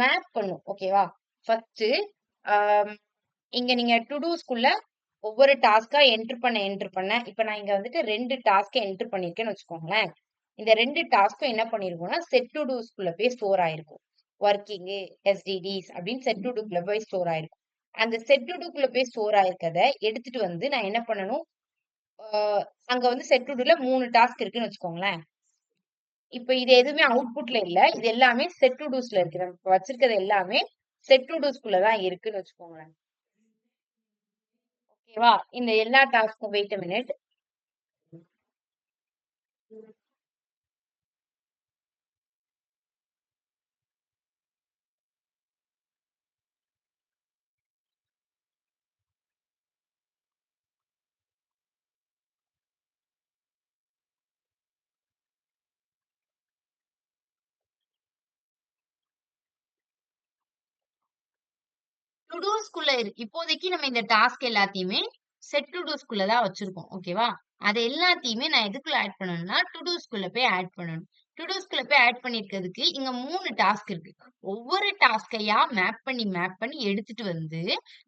மேப் பண்ணும். ஓகேவா? ஃபர்ஸ்ட் இங்க நீங்க டு டூஸ்குள்ள ஒவ்வொரு டாஸ்கா என்டர் பண்ண இப்ப நான் இங்க வந்துட்டு 2 டாஸ்க் என்டர் பண்ணிருக்கேன்னு வச்சுக்கோங்களேன். இந்த 2 டாஸ்க்கும் என்ன பண்ணிருக்கும்னா செட் டு டூஸ்குள்ள போய் ஸ்டோர் ஆயிருக்கும். ஒர்க்கிங், எஸ்டிடிஸ் அப்படின்னு செட் டு டூக்குள்ள போய் ஸ்டோர் ஆயிருக்கும். அந்த செட் டு டூக்குள்ள போய் ஸ்டோர் ஆயிருக்கத எடுத்துட்டு வந்து நான் என்ன பண்ணணும்? அங்க வந்து செட் டு டூல 3 டாஸ்க் இருக்குன்னு வச்சுக்கோங்களேன். இப்ப இது எதுவுமே அவுட்புட்ல இல்ல. இது எல்லாமே செட் டு டூஸ்ல இருக்கு. நம்ம இப்ப வச்சிருக்கிறது எல்லாமே செட் டு டூஸ்குள்ள தான் இருக்குன்னு வச்சுக்கோங்களேன். ஓகேவா? இந்த எல்லா டாஸ்க்கும் வெயிட் அ மினிட். டு டூஸ்குள்ள இருக்கு. இப்போதைக்கு நம்ம இந்த டாஸ்க் எல்லாத்தையுமே செட் டு டூஸ்குள்ள தான் வச்சிருக்கோம். ஓகேவா? அது எல்லாத்தையுமே நான் எதுக்குள்ள ஆட் பண்ணணும்னா டு டூஸ்குள்ள போய் ஆட் பண்ணணும். டு டூஸ்குள்ள போய் ஆட் பண்ணிருக்கிறதுக்கு இங்க 3 டாஸ்க் இருக்கு. ஒவ்வொரு டாஸ்கையா மேப் பண்ணி எடுத்துட்டு வந்து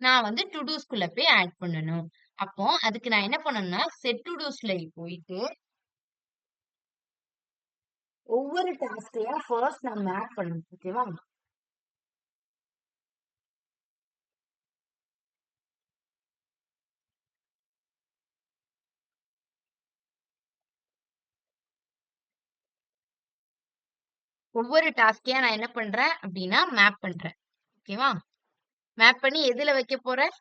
நான் வந்து டு டூஸ்குள்ள போய் ஆட் பண்ணணும். அப்போ அதுக்கு நான் என்ன பண்ணணும்னா செட் டு டூஸ்ல போயிட்டு ஒவ்வொரு டாஸ்கையா ஃபர்ஸ்ட் நான் மேப் பண்ணணும். ஓகேவா? ஒவ்வொரு டாஸ்கையா நான் என்ன பண்றேன் அப்படின்னா மேப் பண்றேன். ஓகேவா? மேப் பண்ணி எதுல வைக்க போறேன்?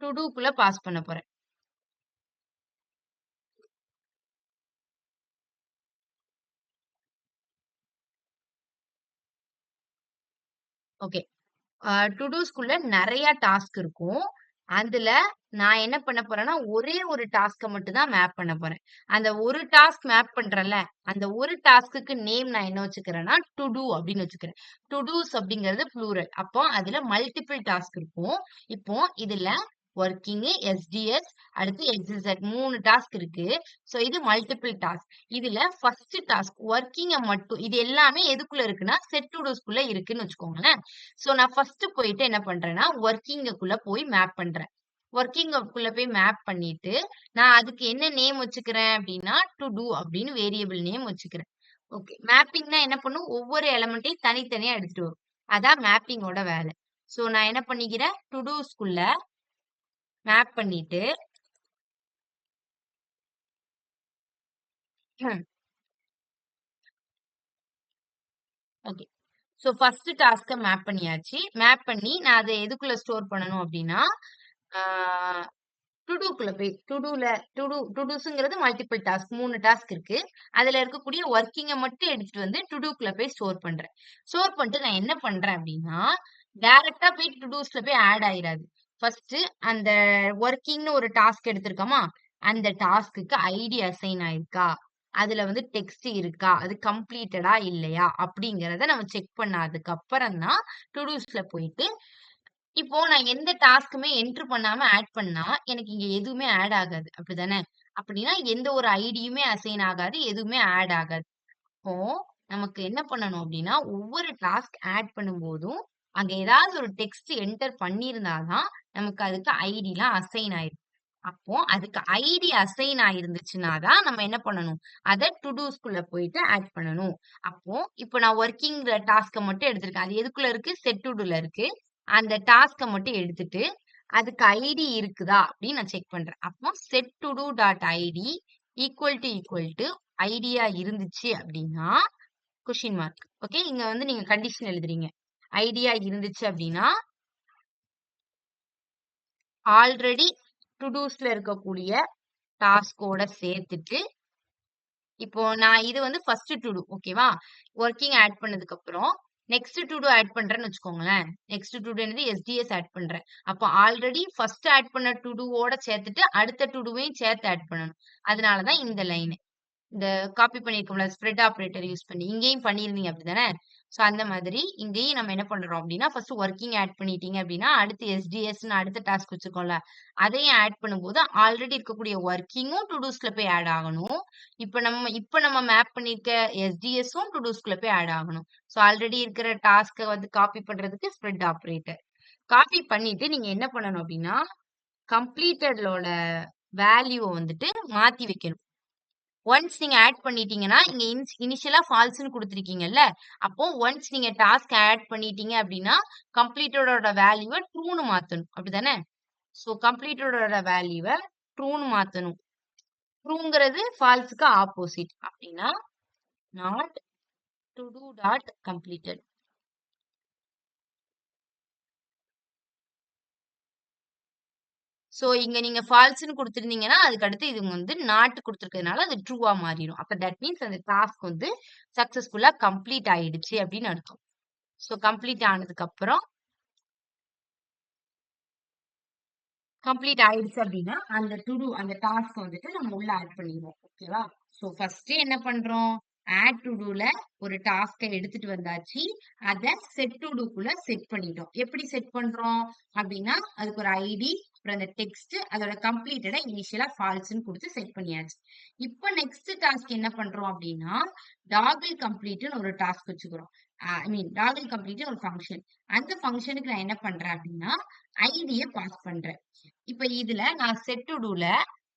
டு டூக்குள்ள பாஸ் பண்ண போறேன். ஓகே. டு டூஸ்குள்ள நெறைய டாஸ்க் இருக்கும். அதுல நான் என்ன பண்ண போறேன்னா, ஒரே ஒரு டாஸ்க்க மட்டும் தான் மேப் பண்ண போறேன். அந்த ஒரு டாஸ்க் மேப் பண்றேன்ல, அந்த ஒரு டாஸ்க்குக்கு நேம் நான் என்ன வச்சுக்கிறேன்னா, டு டூ அப்படின்னு வச்சுக்கிறேன். டு டூஸ் அப்படிங்கிறது ப்ளூரல். அப்போ அதுல மல்டிபிள் டாஸ்க் இருக்கும். இப்போ இதுல ஒர்க்கிங், எஸ்டிஎஸ், அடுத்து எக்ஸிட் 3 டாஸ்க் இருக்கு. சோ இது மல்டிபிள் டாஸ்க். இதுல ஃபர்ஸ்ட் டாஸ்க் ஒர்க்கிங்க மட்டும் இது எல்லாமே எதுக்குள்ள இருக்குன்னா செட் டு டூஸ்க்குள்ள இருக்குன்னு வச்சுக்கோங்களேன். சோ நான் ஃபர்ஸ்ட் போயிட்டு என்ன பண்றேன்னா ஒர்க்கிங்குள்ள போய் மேப் பண்றேன். ஒர்க்கிங்குள்ள போய் மேப் பண்ணிட்டு நான் அதுக்கு என்ன நேம் வச்சுக்கிறேன் அப்படின்னா டு டூ அப்படின்னு வேரியபிள் நேம் வச்சுக்கிறேன். ஓகே, மேப்பிங்னா என்ன பண்ணும், ஒவ்வொரு எலமெண்ட்டையும் தனித்தனியா எடுத்துட்டு வரும். அதான் மேப்பிங்கோட வேலை. சோ நான் என்ன பண்ணிக்கிறேன், டு டூஸ்க்குள்ள மேப் பண்ணிட்டு ஓகே. சோ ஃபர்ஸ்ட் டாஸ்க்க மேப் பண்ணியாச்சு. மேப் பண்ணி நான் அதை எதுக்குள்ள ஸ்டோர் பண்ணணும் அப்படின்னா டு டூக்குள்ள போய் டு டூஸ்ங்கிறது மல்டிபிள் டாஸ்க் 3 டாஸ்க் இருக்கு. அதுல இருக்கக்கூடிய ஒர்க்கிங்க மட்டும் எடுத்துட்டு வந்து டு டூக்குள்ள போய் ஸ்டோர் பண்றேன். ஸ்டோர் பண்ணிட்டு நான் என்ன பண்றேன் அப்படின்னா டைரக்டா போய் டு டூஸ்ல போய் ஆட் ஆயிராது. ஃபர்ஸ்ட் அந்த ஒர்க்கிங்னு ஒரு டாஸ்க் எடுத்திருக்கோமா, அந்த டாஸ்க்குக்கு ஐடி அசைன் ஆயிருக்கா, அதுல வந்து டெக்ஸ்ட் இருக்கா, அது கம்ப்ளீட்டடா இல்லையா அப்படிங்கறத நம்ம செக் பண்ணதுக்கு அப்புறம் தான் டு டூஸ்ல போயிட்டு இப்போ நான் எந்த டாஸ்க்குமே என்டர் பண்ணாம ஆட் பண்ணா, எனக்கு இங்க எதுவுமே ஆட் ஆகாது. அப்படிதானே? அப்படின்னா எந்த ஒரு ஐடியுமே அசைன் ஆகாது. எதுவுமே ஆட் ஆகாது. இப்போ நமக்கு என்ன பண்ணணும் அப்படின்னா, ஒவ்வொரு டாஸ்க் ஆட் பண்ணும்போதும், அங்க ஏதாவது ஒரு டெக்ஸ்ட் என்டர் பண்ணியிருந்தா தான், நமக்கு அதுக்கு ஐடிலாம் அசைன் ஆயிரும். அப்போ அதுக்கு ஐடி அசைன் ஆயிருந்துச்சுன்னா தான் நம்ம என்ன பண்ணணும், அத டு டூஸ்க்குள்ள போயிட்டு ஆட் பண்ணணும். அப்போ இப்போ நான் ஒர்க்கிங்கிற டாஸ்க்க மட்டும் எடுத்திருக்கேன். அது எதுக்குள்ள இருக்கு? செட் டு டூல இருக்கு. அந்த டாஸ்க்க மட்டும் எடுத்துட்டு, அதுக்கு ஐடி இருக்குதா அப்படின்னு நான் செக் பண்றேன். அப்போ set to do dot ID equal to idea இருந்துச்சு அப்படின்னா கொஸ்டின் மார்க். ஓகே, இங்க வந்து நீங்க கண்டிஷன் எழுதுறீங்க. ஐடியா இருந்துச்சு அப்படின்னா ஆல்ரெடி டு டூஸ்ல இருக்கக்கூடிய டாஸ்கோட சேர்த்துட்டு இப்போ நான் இது வந்து ஃபர்ஸ்ட் டு டூ ஓகேவா, ஒர்க்கிங் ஆட் பண்ணதுக்கு அப்புறம் நெக்ஸ்ட் டு டூ ஆட் பண்றேன்னு வச்சுக்கோங்களேன். நெக்ஸ்ட் டு டூ என்னது எஸ்டிஎஸ் ஆட் பண்றேன். அப்போ ஆல்ரெடி ஃபர்ஸ்ட் ஆட் பண்ண டு டூவோட சேர்த்துட்டு அடுத்த டு டூவையும் சேர்த்து ஆட் பண்ணணும். அதனாலதான் இந்த லைன் இந்த காப்பி பண்ணியிருக்கோம்ல ஸ்ப்ரெட் ஆப்பரேட்டர் யூஸ் பண்ணி இங்கேயும் பண்ணியிருந்தீங்க அப்படிதானே. சோ அந்த மாதிரி இங்கேயும் நம்ம என்ன பண்றோம் அப்படின்னா ஃபர்ஸ்ட் ஒர்க்கிங் ஆட் பண்ணிட்டீங்க அப்படின்னா அடுத்து எஸ்டிஎஸ்ன்னு அடுத்த டாஸ்க் வச்சிருக்கோம்ல அதையும் ஆட் பண்ணும்போது ஆல்ரெடி இருக்கக்கூடிய ஒர்க்கிங்கும் டு டூஸ்ல போய் ஆட் ஆகணும். இப்ப நம்ம மேப் பண்ணிருக்க எஸ்டிஎஸும் டு டூஸ்க்குள்ள போய் ஆட் ஆகணும். சோ ஆல்ரெடி இருக்கிற டாஸ்க்கை வந்து காப்பி பண்றதுக்கு ஸ்ப்ரெட் ஆப்பரேட்டர் காப்பி பண்ணிட்டு நீங்க என்ன பண்ணணும் அப்படின்னா கம்ப்ளீட்டடோட வேல்யூவை வந்துட்டு மாத்தி வைக்கணும். ஒன்ஸ் நீங்க ஆட் பண்ணிட்டீங்கன்னா இங்க இனிஷியலா ஃபால்ஸ்ன்னு கொடுத்துருக்கீங்கல்ல, அப்போ ஒன்ஸ் நீங்க டாஸ்க் ஆட் பண்ணிட்டீங்க அப்படின்னா கம்ப்ளீட்டடோட வேல்யூவை ட்ரூன்னு மாத்தணும். அப்படிதானே? சோ கம்ப்ளீட்டடோட வேல்யூவை ட்ரூன்னு மாத்தணும். ட்ரூங்கிறது ஃபால்ஸுக்கு ஆப்போசிட். அப்படின்னா not to do dot completed. So இங்க நீங்க ஃபால்ஸ்ன்னு குடுத்திருந்தீங்கன்னா, அதுக்கு அடுத்து இது வந்து நாட் குடுத்திருக்கிறதுனால அது ட்ரூவா மாறிரும். அப்ப தட் மீன்ஸ் அந்த டாஸ்க் வந்து சக்சஸ்ஃபுல்லா கம்ப்ளீட் ஆயிடுச்சு அப்படின்னு அர்த்தம். சோ கம்ப்ளீட் ஆனதுக்கு அப்புறம் கம்ப்ளீட் ஆயிடுச்சு அப்படின்னா அந்த டு டூ அந்த டாஸ்க் வந்துட்டு நம்ம உள்ள ஆட் பண்ணிடுவோம். ஓகேவா? சோ ஃபர்ஸ்ட் என்ன பண்றோம், ஆட் டு டூல ஒரு டாஸ்கை எடுத்துட்டு வந்தாச்சு. அத செட் டு டூக்குள்ள செட் பண்ணிட்டோம். எப்படி செட் பண்றோம் அப்படின்னா அதுக்கு ஒரு ஐடி அப்புறம் அந்த டெக்ஸ்ட் அதோட கம்ப்ளீட்டடா இனிஷியலா ஃபால்ஸ்ன்னு கொடுத்து செட் பண்ணியாச்சு. இப்போ நெக்ஸ்ட் டாஸ்க் என்ன பண்றோம் அப்படின்னா டாகிள் கம்ப்ளீட்னு ஒரு டாஸ்க் வச்சுக்கிறோம். ஐ மீன் டாகிள் கம்ப்ளீட் ஒரு ஃபங்க்ஷன். அந்த ஃபங்க்ஷனுக்கு நான் என்ன பண்றேன் அப்படின்னா ஐடியை பாஸ் பண்றேன். இப்ப இதுல நான் செட் டு டூல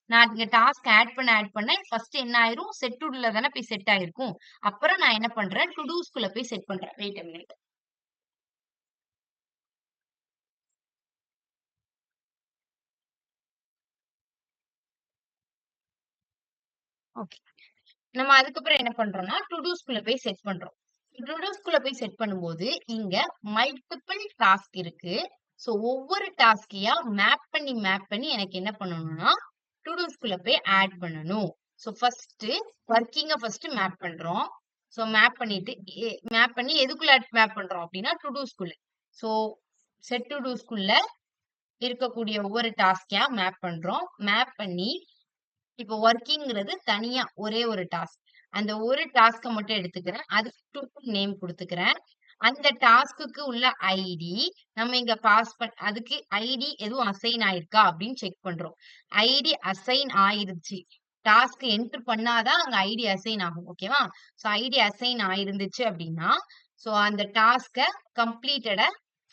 நான் இங்க டாஸ்க் ஆட் பண்ண ஃபர்ஸ்ட் என்ன ஆயிரும் செட் டு டூல தானே போய் செட் ஆயிருக்கும். அப்புறம் நான் என்ன பண்றேன் டு டூஸ்க்குள்ள போய் செட் பண்றேன். Wait a minute. ஓகே, நம்ம அதுக்கப்புறம் என்ன பண்றோம்னா டு டூஸ்க்குள்ள போய் செட் பண்றோம். டு டூஸ்க்குள்ள போய் செட் பண்ணும்போது இங்க மல்டிபிள் டாஸ்க் இருக்கு. சோ ஒவ்வொரு டாஸ்கையா மேப் பண்ணி எனக்கு என்ன பண்ணணும்னா டு டூஸ்க்குள்ள போய் ஆட் பண்ணணும். சோ ஃபர்ஸ்ட் ஒர்க்கிங்க ஃபர்ஸ்ட் மேப் பண்றோம். சோ மேப் பண்ணிட்டு மேப் பண்ணி எதுக்குள்ள மேப் பண்றோம் அப்படின்னா டு டூஸ்க்குள்ள. சோ செட் டு டூஸ்க்குள்ள இருக்கக்கூடிய ஒவ்வொரு டாஸ்கையா மேப் பண்றோம். மேப் பண்ணி இப்போ ஒர்க்கிங்கிறது தனியா ஒரே ஒரு டாஸ்க். அந்த ஒரு டாஸ்க மட்டும் எடுத்துக்கிறேன். அதுக்கு டு நேம் கொடுத்துக்கிறேன். அந்த டாஸ்க்குக்கு உள்ள ஐடி நம்ம இங்க பாஸ் அதுக்கு ஐடி எதுவும் அசைன் ஆயிருக்கா அப்படின்னு செக் பண்றோம். ஐடி அசைன் ஆயிருச்சு. டாஸ்க் என்டர் பண்ணாதான் அங்க ஐடி அசைன் ஆகும். ஓகேவா? சோ ஐடி அசைன் ஆயிருந்துச்சு அப்படின்னா, சோ அந்த டாஸ்க கம்ப்ளீட்டட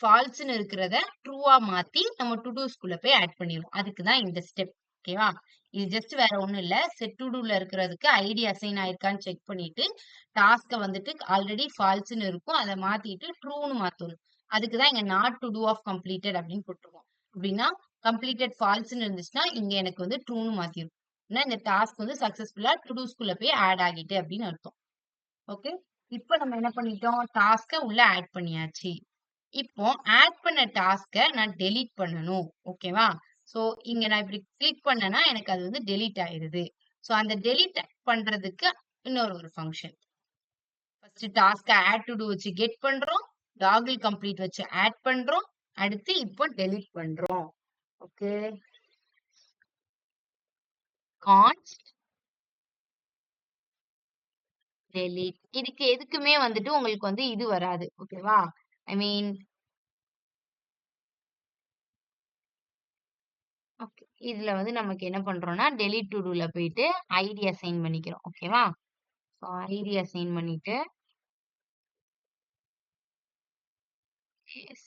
ஃபால்ஸ்ன்னு இருக்கிறத ட்ரூவா மாத்தி நம்ம டு டூஸ்குள்ள போய் ஆட் பண்ணிடுவோம். அதுக்கு தான் இந்த ஸ்டெப். ஓகேவா? இது ஜஸ்ட் வேற ஒண்ணும் இல்ல. செட் டு டூல இருக்கிறதுக்கு ஐடி அசைன் ஆயிருக்கான்னு செக் பண்ணிட்டு, டாஸ்க்க வந்துட்டு ஆல்ரெடி ஃபால்ஸ்ன்னு இருக்கும். அத மாத்திட்டு ட்ரூன்னு மாத்தணும். அதுக்கு தான் இங்க not to do of completed அப்படின்னு போட்டுருக்கோம். அப்படின்னா கம்ப்ளீட்டட் ஃபால்ஸ்ன்னு இருந்துச்சுன்னா, இங்க எனக்கு வந்து ட்ரூன்னு மாத்திரும். ஏன்னா இந்த டாஸ்க் வந்து சக்சஸ்ஃபுல்லா டு டூஸ்குள்ள போய் ஆட் ஆகிட்டு அப்படின்னு அர்த்தம். ஓகே. இப்ப நம்ம என்ன பண்ணிட்டோம்? டாஸ்க்க உள்ள ஆட் பண்ணியாச்சு. இப்போ ஆட் பண்ண டாஸ்க்க நான் டெலீட் பண்ணணும். ஓகேவா? சோ இங்க நான் இப்படி கிளிக் பண்ணேன்னா, எனக்கு அது வந்து டெலீட் ஆயிருது. சோ அந்த டெலீட் பண்றதுக்கு இன்னொரு ஒரு ஃபங்ஷன். ஃபர்ஸ்ட் டாஸ்க்க ஆட் டு டூ வச்சு கெட் பண்றோம். டாகிள் கம்ப்ளீட் வச்சு ஆட் பண்றோம். அடுத்து இப்போ டெலீட் பண்றோம். ஓகே. Const delete. இதுக்கு எதுக்குமே வந்துட்டு உங்களுக்கு வந்து இது வராது. ஓகேவா? I mean okay. இதுல வந்து நமக்கு என்ன பண்றோம்னா, டெலீட் டு டூல போயிட்டு ஐடி அசைன் பண்ணிக்கிறோம். ஓகேவா? ஸோ ஐடி அசைன் பண்ணிட்டு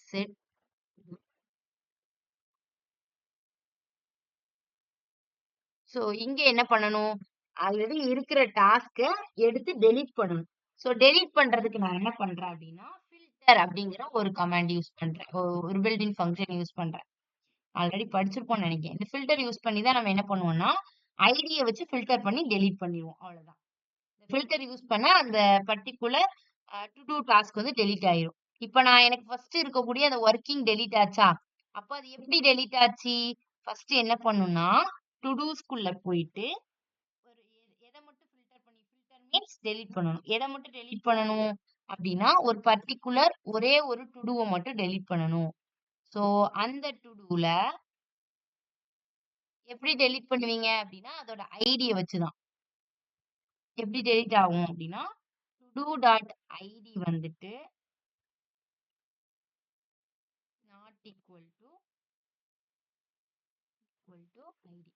செட் ஸோ இங்க என்ன பண்ணணும்? ஆல்ரெடி இருக்கிற டாஸ்க்க எடுத்து டெலீட் பண்ணணும். ஸோ டெலீட் பண்றதுக்கு நான் என்ன பண்றேன் அப்படின்னா, ஃபில்டர் அப்படிங்கிற ஒரு கமாண்ட் யூஸ் பண்றேன். ஒரு பில்ட் இன் ஃபங்ஷன் யூஸ் பண்றேன். ஆல்ரெடி படிச்சிருப்போம்னு நினைக்கிறேன். இந்த ஃபில்டர் யூஸ் பண்ணி தான் நம்ம என்ன பண்ணுவோம்னா, ஐடிய வச்சு ஃபில்டர் பண்ணி டெலீட் பண்ணிருவோம். அவ்வளவுதான். ஃபில்டர் யூஸ் பண்ணா அந்த பர்ட்டிகுலர் டு டூ டாஸ்க் வந்து டெலீட் ஆயிரும். இப்ப நான் எனக்கு ஃபர்ஸ்ட் இருக்கக்கூடிய அந்த ஒர்க்கிங் டெலீட் ஆச்சா? அப்ப அது எப்படி டெலீட் ஆச்சு? ஃபர்ஸ்ட் என்ன பண்ணும்னா, டு டூஸ்குள்ள போயிட்டு ஒரு எத மட்டும் ஃபில்டர் பண்ணி ஃபில்டர் மீன்ஸ் டெலீட் பண்ணணும். எத மட்டும் டெலீட் பண்ணணும் அப்படின்னா, ஒரு பர்ட்டிகுலர் ஒரே ஒரு டு டூவ மட்டும் டெலீட் பண்ணணும். சோ அந்த டு டூல எப்படி டெலீட் பண்ணுவீங்க அப்படின்னா, அதோட ஐடிய வச்சுதான். எப்படி டெலீட் ஆகும் அப்படின்னா, to do டாட் ஐடி வந்துட்டு not equal to ஐடி.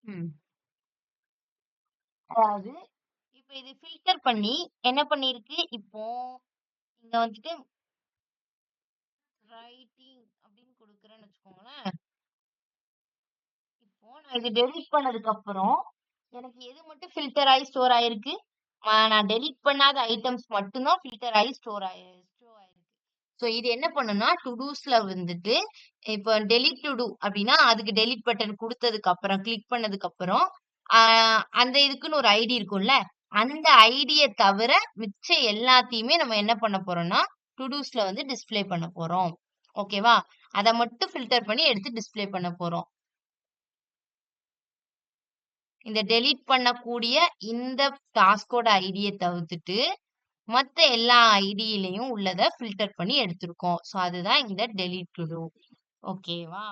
ம். அதாவது இப்ப இது ஃபில்டர் பண்ணி என்ன பண்ணிருக்கு இப்போ இங்க வந்துட்டு ரைட்டிங் அப்படின்னு கொடுக்குறேன்னு வச்சுக்கோங்களேன். இப்போ நான் இது டெலீட் பண்ணதுக்கு அப்புறம் எனக்கு எது மட்டும் ஃபில்டர் ஆகி ஸ்டோர் ஆயிருக்கு? நான் டெலீட் பண்ணாத ஐட்டம்ஸ் மட்டும் தான் ஃபில்டர் ஆகி ஸ்டோர் ஆயிருக்கு. சோ இது என்ன பண்ணும்னா டு டூஸ்ல வந்துட்டு இப்போ டெலீட் டு டூ அப்படின்னா அதுக்கு டெலீட் பட்டன் கொடுத்ததுக்கு அப்புறம் கிளிக் பண்ணதுக்கு அப்புறம் அந்த இதுக்குன்னு ஒரு ஐடி இருக்கும்ல அந்த ஐடிய தவிர மிச்ச எல்லாத்தையுமே நம்ம என்ன பண்ண போறோம்னா டு டூஸ்ல வந்து டிஸ்ப்ளே பண்ண போறோம். ஓகேவா? அத மட்டும் ஃபில்டர் பண்ணி எடுத்து டிஸ்ப்ளே பண்ண போறோம். இந்த டெலீட் பண்ணக்கூடிய இந்த டாஸ்கோட ஐடிய தவிர்த்துட்டு மத்த எல்லா ஐடியிலயும் உள்ளத ஃபில்டர் பண்ணி எடுத்திருக்கோம். சோ அதுதான் இந்த டெலீட் டு டூ. ஓகேவா?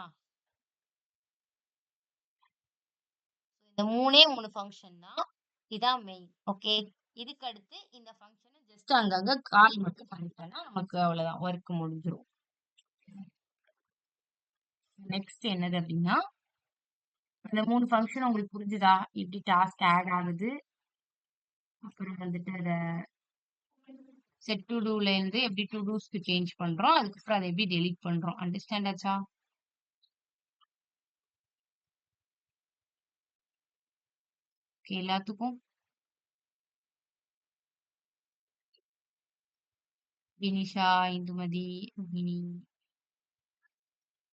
இந்த 3 ஃபங்ஷன் தான். இதான் மெயின். ஓகே. இதுக்கு அடுத்து இந்த ஃபங்ஷன ஜஸ்ட் அங்கங்க கால் மட்டும் பண்ணிட்டோம்னா நமக்கு அவ்வளவுதான். ஒர்க் முடிஞ்சிரும். நெக்ஸ்ட் என்னது அப்படின்னா, இந்த 3 ஃபங்ஷன் உங்களுக்கு புரிஞ்சுதா? எப்படி டாஸ்க் ஆட் ஆகுது? அப்புறம் வந்துட்டு அத செட் டு டூல இருந்து எப்படி டு டூஸ்க்கு சேஞ்ச் பண்றோம். அதுக்கப்புறம் அதை எப்படி டெலீட் பண்றோம். அண்டர்ஸ்டாண்ட் ஆச்சா? ஓகே எல்லாத்துக்கும் வினிஷா, இந்துமதி, ரோஹிணி,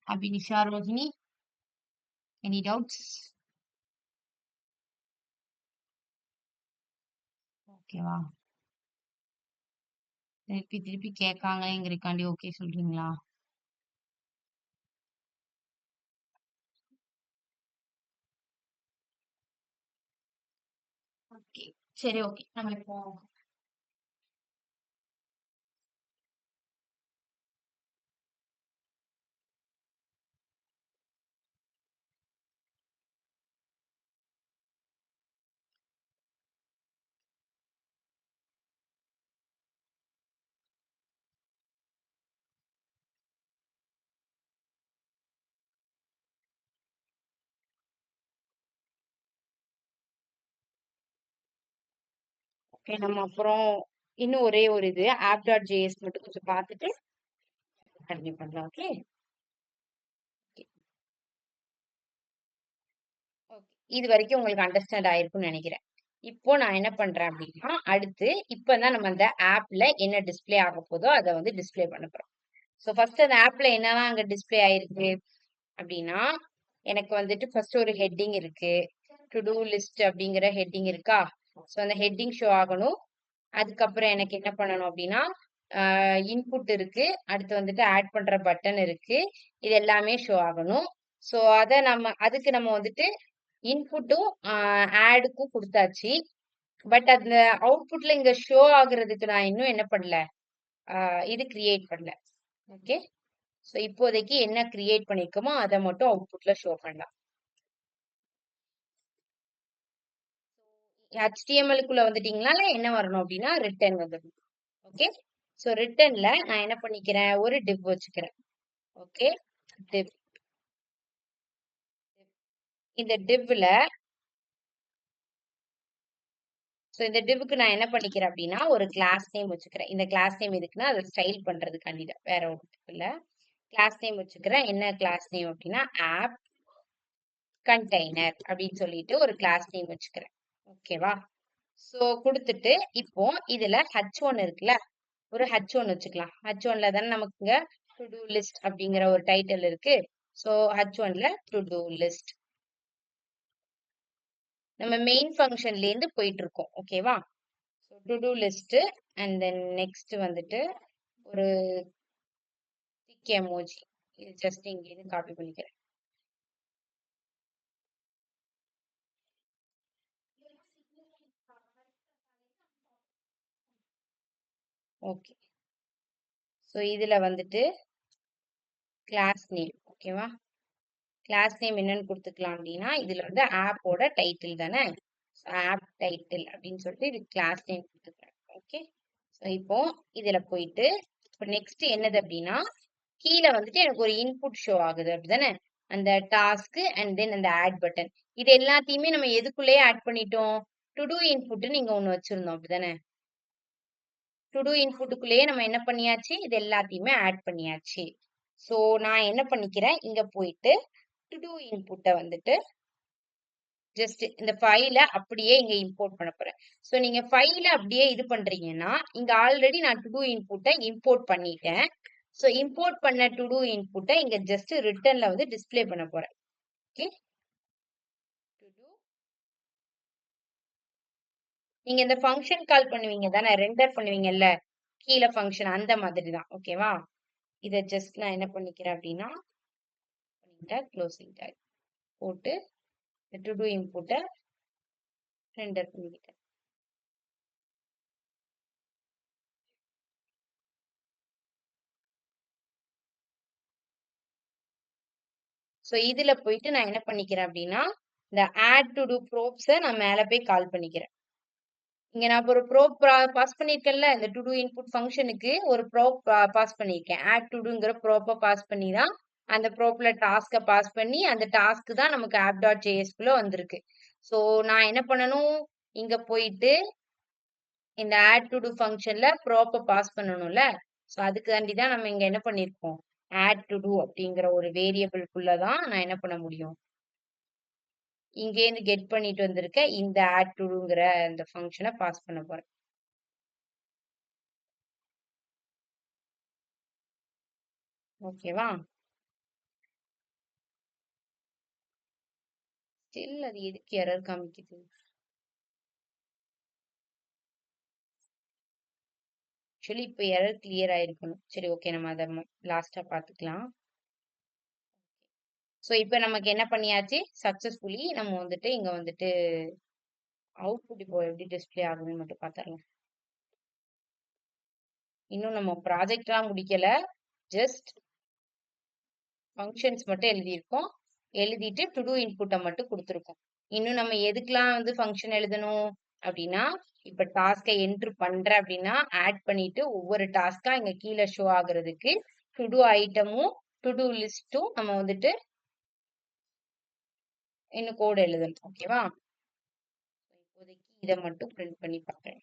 அபினிஷா, ரோஹிணி, எனி டவுட்ஸ்? ஓகேவா? திருப்பி திருப்பி கேட்காங்களேங்கிறக்காண்டி ஓகே சொல்றீங்களா? ஓகே. சரி ஓகே. நம்ம இப்போ ஓகே. நம்ம அப்புறம் இன்னும் ஒரே ஒரு இது app.js மட்டும் கொஞ்சம் பார்த்துட்டு கன்டின்யூ பண்ணலாம். ஓகே. ஓகே. இது வரைக்கும் உங்களுக்கு அண்டர்ஸ்டாண்ட் ஆயிருக்கும்னு நெனைக்கிறேன். இப்போ நான் என்ன பண்றேன் அப்டின்னா, அடுத்து இப்ப தான் நம்ம அந்த ஆப்ல என்ன டிஸ்ப்ளே ஆக போதோ, அத வந்து டிஸ்ப்ளே பண்ண போறோம். ஸோ ஃபர்ஸ்ட் அந்த ஆப்ல என்னலாம் அங்க டிஸ்ப்ளே ஆயிருக்கு அப்டின்னா, எனக்கு வந்துட்டு ஃபர்ஸ்ட் ஒரு ஹெட்டிங் இருக்கு. டு டூ லிஸ்ட் அப்டிங்கிற ஹெட்டிங் இருக்கா? ஸோ அந்த ஹெட்டிங் ஷோ ஆகணும். அதுக்கப்புறம் எனக்கு என்ன பண்ணணும் அப்டின்னா, அ இன்புட் இருக்கு. அடுத்து வந்துட்டு ஆட் பண்ற பட்டன் இருக்கு. இது எல்லாமே ஷோ ஆகணும். ஸோ அதுக்கு நம்ம வந்துட்டு இன்புட்டும், ஆடுக்கும் குடுத்தாச்சு. பட் அந்த அவுட்புட்ல இங்க ஷோ ஆகுறதுக்கு நான் இன்னும் என்ன பண்ணல? அ இது கிரியேட் பண்ணல. ஓகே. ஸோ இப்போதைக்கு என்ன கிரியேட் பண்ணியிருக்கோமோ, அத மட்டும் அவுட்புட்ல ஷோ பண்ணலாம். HTML-க்குள்ள வந்துட்டீங்களா? இல்ல என்ன வரணும் அப்டின்னா, ரிட்டர்ன் வந்துரும். ஓகே. ஸோ ரிட்டர்ன்ல நான் என்ன பண்ணிக்கிறேன்? ஒரு டிவ் வச்சுக்கிறேன். ஓகே. டிவ். இந்த டிவ்ல இந்த டிவ்க்கு நான் என்ன பண்ணிக்கிறேன் அப்டின்னா, ஒரு கிளாஸ் நேம் வச்சுக்கிறேன். இந்த கிளாஸ் நேம் எதுக்குன்னா, அத ஸ்டைல் பண்றதுக்காண்டி தான். வேற ஒண்ணுத்துக்கும் இல்ல. கிளாஸ் நேம் வச்சுக்கிறேன். என்ன கிளாஸ் நேம் அப்டின்னா, ஆப் கண்டெய்னர் அப்டின்னு சொல்லிட்டு ஒரு கிளாஸ் நேம் வச்சுக்கிறேன். ஓகேவா? ஸோ குடுத்துட்டு, இப்போ இதுல H1 இருக்குல்ல, ஒரு H1 வச்சுக்கலாம். H1ல தானே நமக்குங்க டு டூ லிஸ்ட் அப்டிங்கிற ஒரு டைட்டில் இருக்கு. ஸோ H1ல டு டூ லிஸ்ட். நம்ம மெயின் ஃபங்ஷன்லேருந்து போயிட்டு இருக்கோம். ஓகேவா? So to do list and then next வந்துட்டு ஒரு டிக் எமோஜி. இது ஜஸ்ட் இங்கேருந்து காப்பி பண்ணிக்கிறேன். ஓகே. ஸோ இதுல வந்துட்டு கிளாஸ் நேம். ஓகேவா? கிளாஸ் நேம் என்னன்னு குடுத்துக்கலாம் அப்டின்னா, இதுல வந்து ஆப்போட டைட்டில் தானே. ஆப் டைட்டில் அப்படின்னு சொல்லிட்டு இது கிளாஸ் நேம் குடுத்துக்கிறேன். ஓகே. ஸோ இப்போ இதுல போயிட்டு, இப்போ நெக்ஸ்ட் என்னது அப்டின்னா, கீழ வந்துட்டு எனக்கு ஒரு இன்புட் ஷோ ஆகுது அப்படிதானே? அந்த டாஸ்க் அண்ட் தென் அந்த ஆட் பட்டன். இது எல்லாத்தையுமே நம்ம எதுக்குள்ளேயே ஆட் பண்ணிட்டோம்? டு டூ இன்புட்ன்னு இங்க ஒண்ணு வச்சிருந்தோம் அப்படிதானே? டு டூ இன்புட்டுக்குள்ளேயே நம்ம என்ன பண்ணியாச்சு? இது எல்லாத்தையுமே ஆட் பண்ணியாச்சு. ஸோ நான் என்ன பண்ணிக்கிறேன், இங்க போயிட்டு டு டூ இன்புட்ட வந்துட்டு ஜஸ்ட் இந்த ஃபைல அப்படியே இங்க இம்போர்ட் பண்ண போறேன். ஸோ நீங்க ஃபைல அப்படியே இது பண்றீங்கன்னா, இங்க ஆல்ரெடி நான் டு டூ இன்புட்ட இம்போர்ட் பண்ணிட்டேன். ஸோ இம்போர்ட் பண்ண டு டூ இன்புட்ட இங்க ஜஸ்ட் ரிட்டர்ன்ல வந்து டிஸ்ப்ளே பண்ண போறேன். ஓகே. டு டூ நீங்க இந்த ஃபங்ஷன் கால் பண்ணுவீங்க தானே, ரெண்டர் பண்ணுவீங்கல்ல, கீழ ஃபங்ஷன் அந்த மாதிரி தான். ஓகேவா? இத ஜஸ்ட் நான் என்ன பண்ணிக்கிறேன் அப்படின்னா, க்ளோசிங் டேக் போட்டு டு டூ இன்புட்ட ரெண்டர் பண்ணிக்கிட்டேன். ஸோ இதுல போயிட்டு நான் என்ன பண்ணிக்கிறேன் அப்படின்னா, இந்த ஆட் டு டூ ப்ரோப்ஸ நான் மேல போய் கால் பண்ணிக்கிறேன். இங்க நான் இப்ப ஒரு ப்ரோப் பாஸ் பண்ணியிருக்கேன்ல, இந்த டு டூ இன்புட் ஃபங்ஷனுக்கு ஒரு ப்ரோப் பாஸ் பண்ணியிருக்கேன். ஆட் டு டூங்கிற ப்ரோப்ப பாஸ் பண்ணி தான், அந்த ப்ரோப்ல டாஸ்க்க பாஸ் பண்ணி, அந்த டாஸ்க் தான் நமக்கு app.js குள்ள வந்திருக்கு. ஸோ நான் என்ன பண்ணணும், இங்க போயிட்டு இந்த ஆட் டு டூ ஃபங்ஷன்ல ப்ரோப்ப பாஸ் பண்ணணும்ல. ஸோ அதுக்காண்டி தான் நம்ம இங்க என்ன பண்ணியிருக்கோம், ஆட் டு டூ அப்படிங்கிற ஒரு வேரியபிள்குள்ள தான் நான் என்ன பண்ண முடியும், இங்கேருந்து கெட் பண்ணிட்டு வந்திருக்க இந்த ஆட் டு டூங்கிற இந்த ஃபங்ஷன பாஸ் பண்ண போறேன். ஓகேவா? ஸ்டில் அது எதுக்கு எரர் காமிக்குது? ஆக்சுவலி இப்ப எரர் கிளியர் ஆயிருக்கணும். சரி ஓகே, நம்ம அத லாஸ்ட்டா பாத்துக்கலாம். சோ இப்ப நமக்கு என்ன பண்ணியாச்சு? சக்சஸ்ஃபுல்லி நம்ம வந்துட்டு இங்க வந்துட்டு அவுட்புட் இப்போ எப்படி டிஸ்ப்ளே ஆகுதுன்னு மட்டும் பாத்துரலாம். இன்னும் நம்ம ப்ராஜெக்ட்லாம் முடிக்கல. ஜஸ்ட் ஃபங்ஷன்ஸ் மட்டும் எழுதியிருக்கோம். எழுதிட்டு டு டூ இன்புட்ட மட்டும் குடுத்துருக்கோம். இன்னும் நம்ம எதுக்கெல்லாம் வந்து ஃபங்ஷன் எழுதணும் அப்படின்னா, இப்ப டாஸ்க்க என்டர் பண்றேன் அப்படின்னா, ஆட் பண்ணிட்டு ஒவ்வொரு டாஸ்க்கா இங்க கீழ ஷோ ஆகுறதுக்கு டு டூ ஐட்டமும், டு டூ லிஸ்ட்டும் நம்ம வந்துட்டு இன்னும் கோட் எழுதணும். ஓகேவா? இப்போதைக்கு இத மட்டும் பிரிண்ட் பண்ணி பார்க்கிறேன்.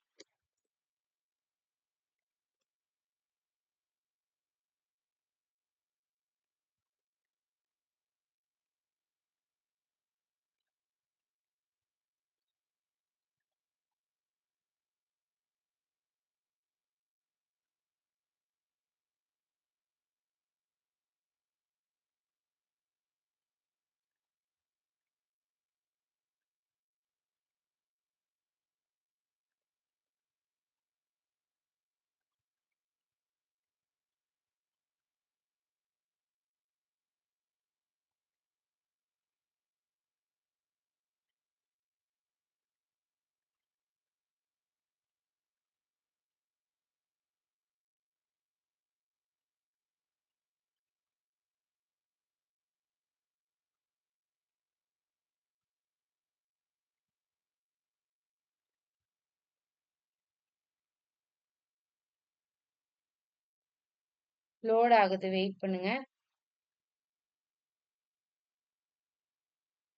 லோட் ஆகுது. வெயிட் பண்ணுங்க.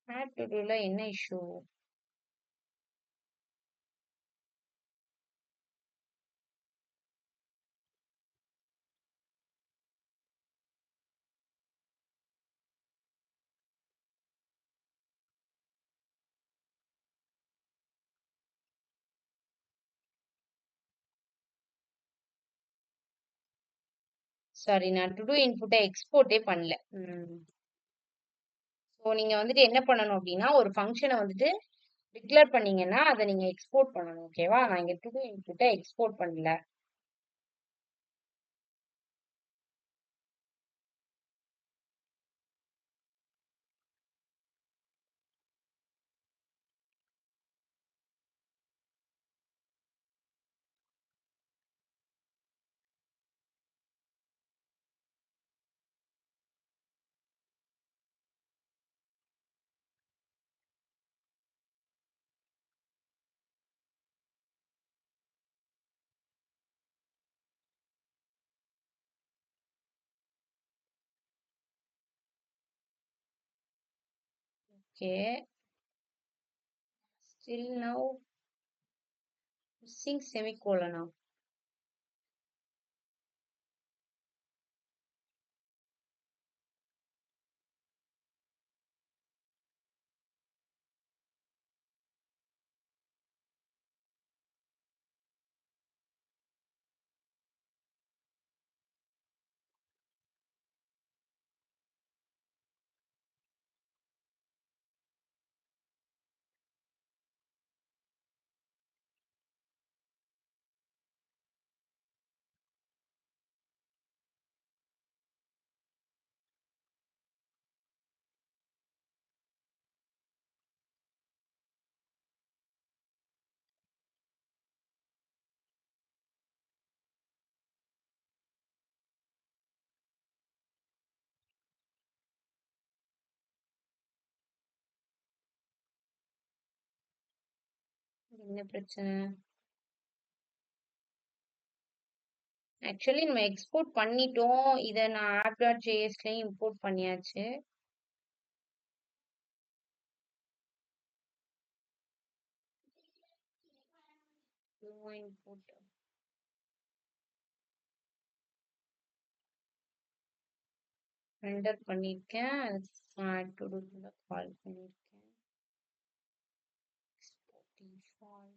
ஆட் டு டூல என்ன இஷ்யூ? சாரி, நான் டு டூ இன்புட்ட எக்ஸ்போர்ட்டே பண்ணல. ஸோ நீங்க வந்துட்டு என்ன பண்ணணும் அப்படின்னா, ஒரு ஃபங்ஷன வந்துட்டு டிக்ளேர் பண்ணீங்கன்னா, அத நீங்க எக்ஸ்போர்ட் பண்ணணும். ஓகேவா? நான் இங்க டு டூ இன்புட்ட எக்ஸ்போர்ட் பண்ணல. ஓகே. ஸ்டில் நவ் மிஸ்ஸிங் செமிகோலனா? என்ன பிரச்சனை? ஆக்சுவலி நம்ம எக்ஸ்போர்ட் பண்ணிட்டோம். இத நான் app.jsலயும் இம்போர்ட் பண்ணியாச்சு. இம்போர்ட் ரெண்டர் பண்ணிருக்கேன். ஆட் டு டூல கால் பண்ணிருக்கேன். Export default.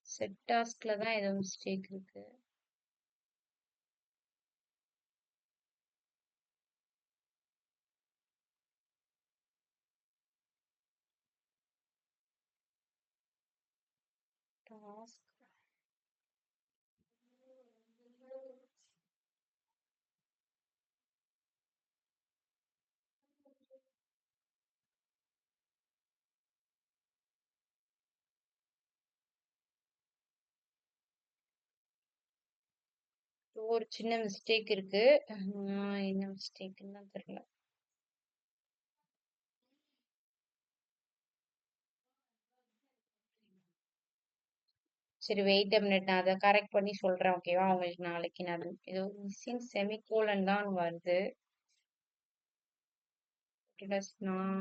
செட் டாஸ்க்ல தான் ஏதோ மிஸ்டேக் இருக்கு. டாஸ்க் ஒரு சின்ன மிஸ்டேக் இருக்கு. என்ன மிஸ்டேக்ன்னு தான் தெரியல. சரி, வெயிட் a minute, நான் அதை கரெக்ட் பண்ணி சொல்றேன். ஓகேவா? உங்களுக்கு நாளைக்கு நான் ஏதோ மிஸ்ஸிங் செமிகோலன் தான் வருது. நான்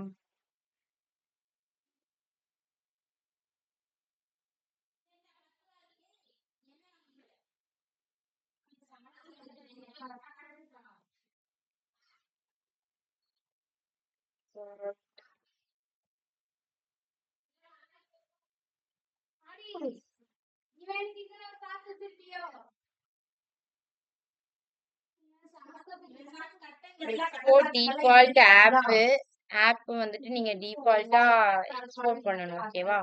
எக்ஸ்போர்ட் டிஃபால்ட் ஆப் வந்துட்டு நீங்க டிஃபால்ட்டா எக்ஸ்போர்ட் பண்ணணும். ஓகேவா?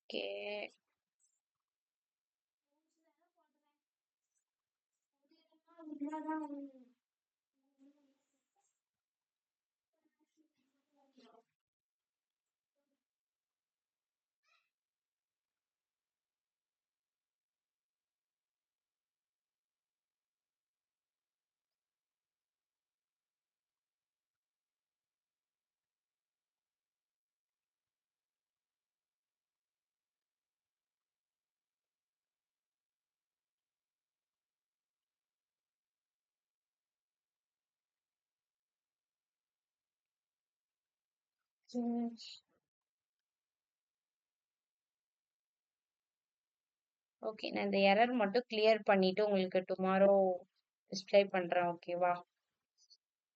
ஓகே. ம். ஓகே. நான் இந்த எரர் மட்டும் கிளியர் பண்ணிட்டு உங்களுக்கு டுமாரோ டிஸ்ப்ளே பண்றேன். ஓகேவா?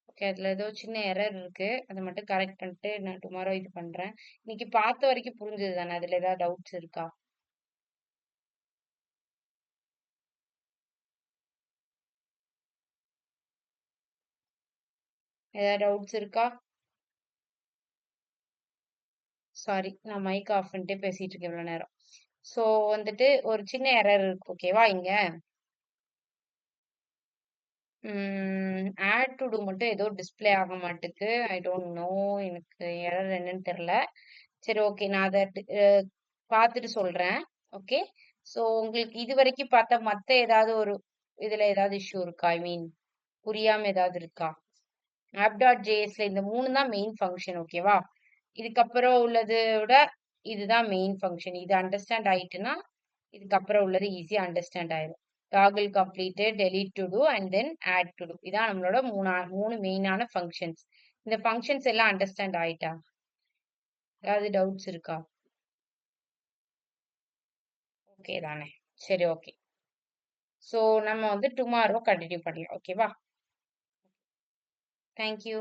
ஓகே. அதுல ஏதோ சின்ன எரர் இருக்கு. அத மட்டும் கரெக்ட் பண்ணிட்டு நான் டுமாரோ இது பண்றேன். இன்னைக்கு பார்த்த வரைக்கும் புரிஞ்சது தானே? அதுல ஏதாவது டவுட்ஸ் இருக்கா? ஏதாவது டவுட்ஸ் இருக்கா? சாரி. நான் மைக் ஆஃப் பண்ணிட்டே பேசிட்டு இருக்கேன் இவ்வளோ நேரம். ஸோ வந்துட்டு ஒரு சின்ன எரர் இருக்கு. ஓகேவா? இங்க ஆட் டு டூ மட்டும் ஏதோ டிஸ்ப்ளே ஆக மாட்டுக்கு. I don't know. எனக்கு எரர் என்னன்னு தெரியல. சரி ஓகே. நான் அத பார்த்துட்டு சொல்றேன். ஓகே. ஸோ உங்களுக்கு இதுவரைக்கும் பார்த்த மத்த ஏதாவது ஒரு இதுல ஏதாவது இஷ்யூ இருக்கா? ஐ மீன் புரியாம ஏதாவது இருக்கா? app.jsல இந்த 3 தான் மெயின் ஃபங்ஷன் ஓகேவா? இதுக்கப்புறம் உள்ளது விட இதுதான் மெயின் ஃபங்ஷன். இது அண்டர்ஸ்டாண்ட் ஆயிட்டுன்னா, இதுக்கப்புறம் உள்ளது ஈஸியா அண்டர்ஸ்டாண்ட் ஆயிரும். Toggle completed, delete to do and then add to do. இதான் நம்மளோட 3 மெயினான ஃபங்ஷன்ஸ். இந்த ஃபங்ஷன்ஸ் எல்லாம் அண்டர்ஸ்டாண்ட் ஆயிட்டா? ஏதாவது டவுட்ஸ் இருக்கா? ஓகே தானே. சரி ஓகே. ஸோ நம்ம வந்து டுமாரோ கன்டின்யூ பண்ணலாம். ஓகேவா? Thank you.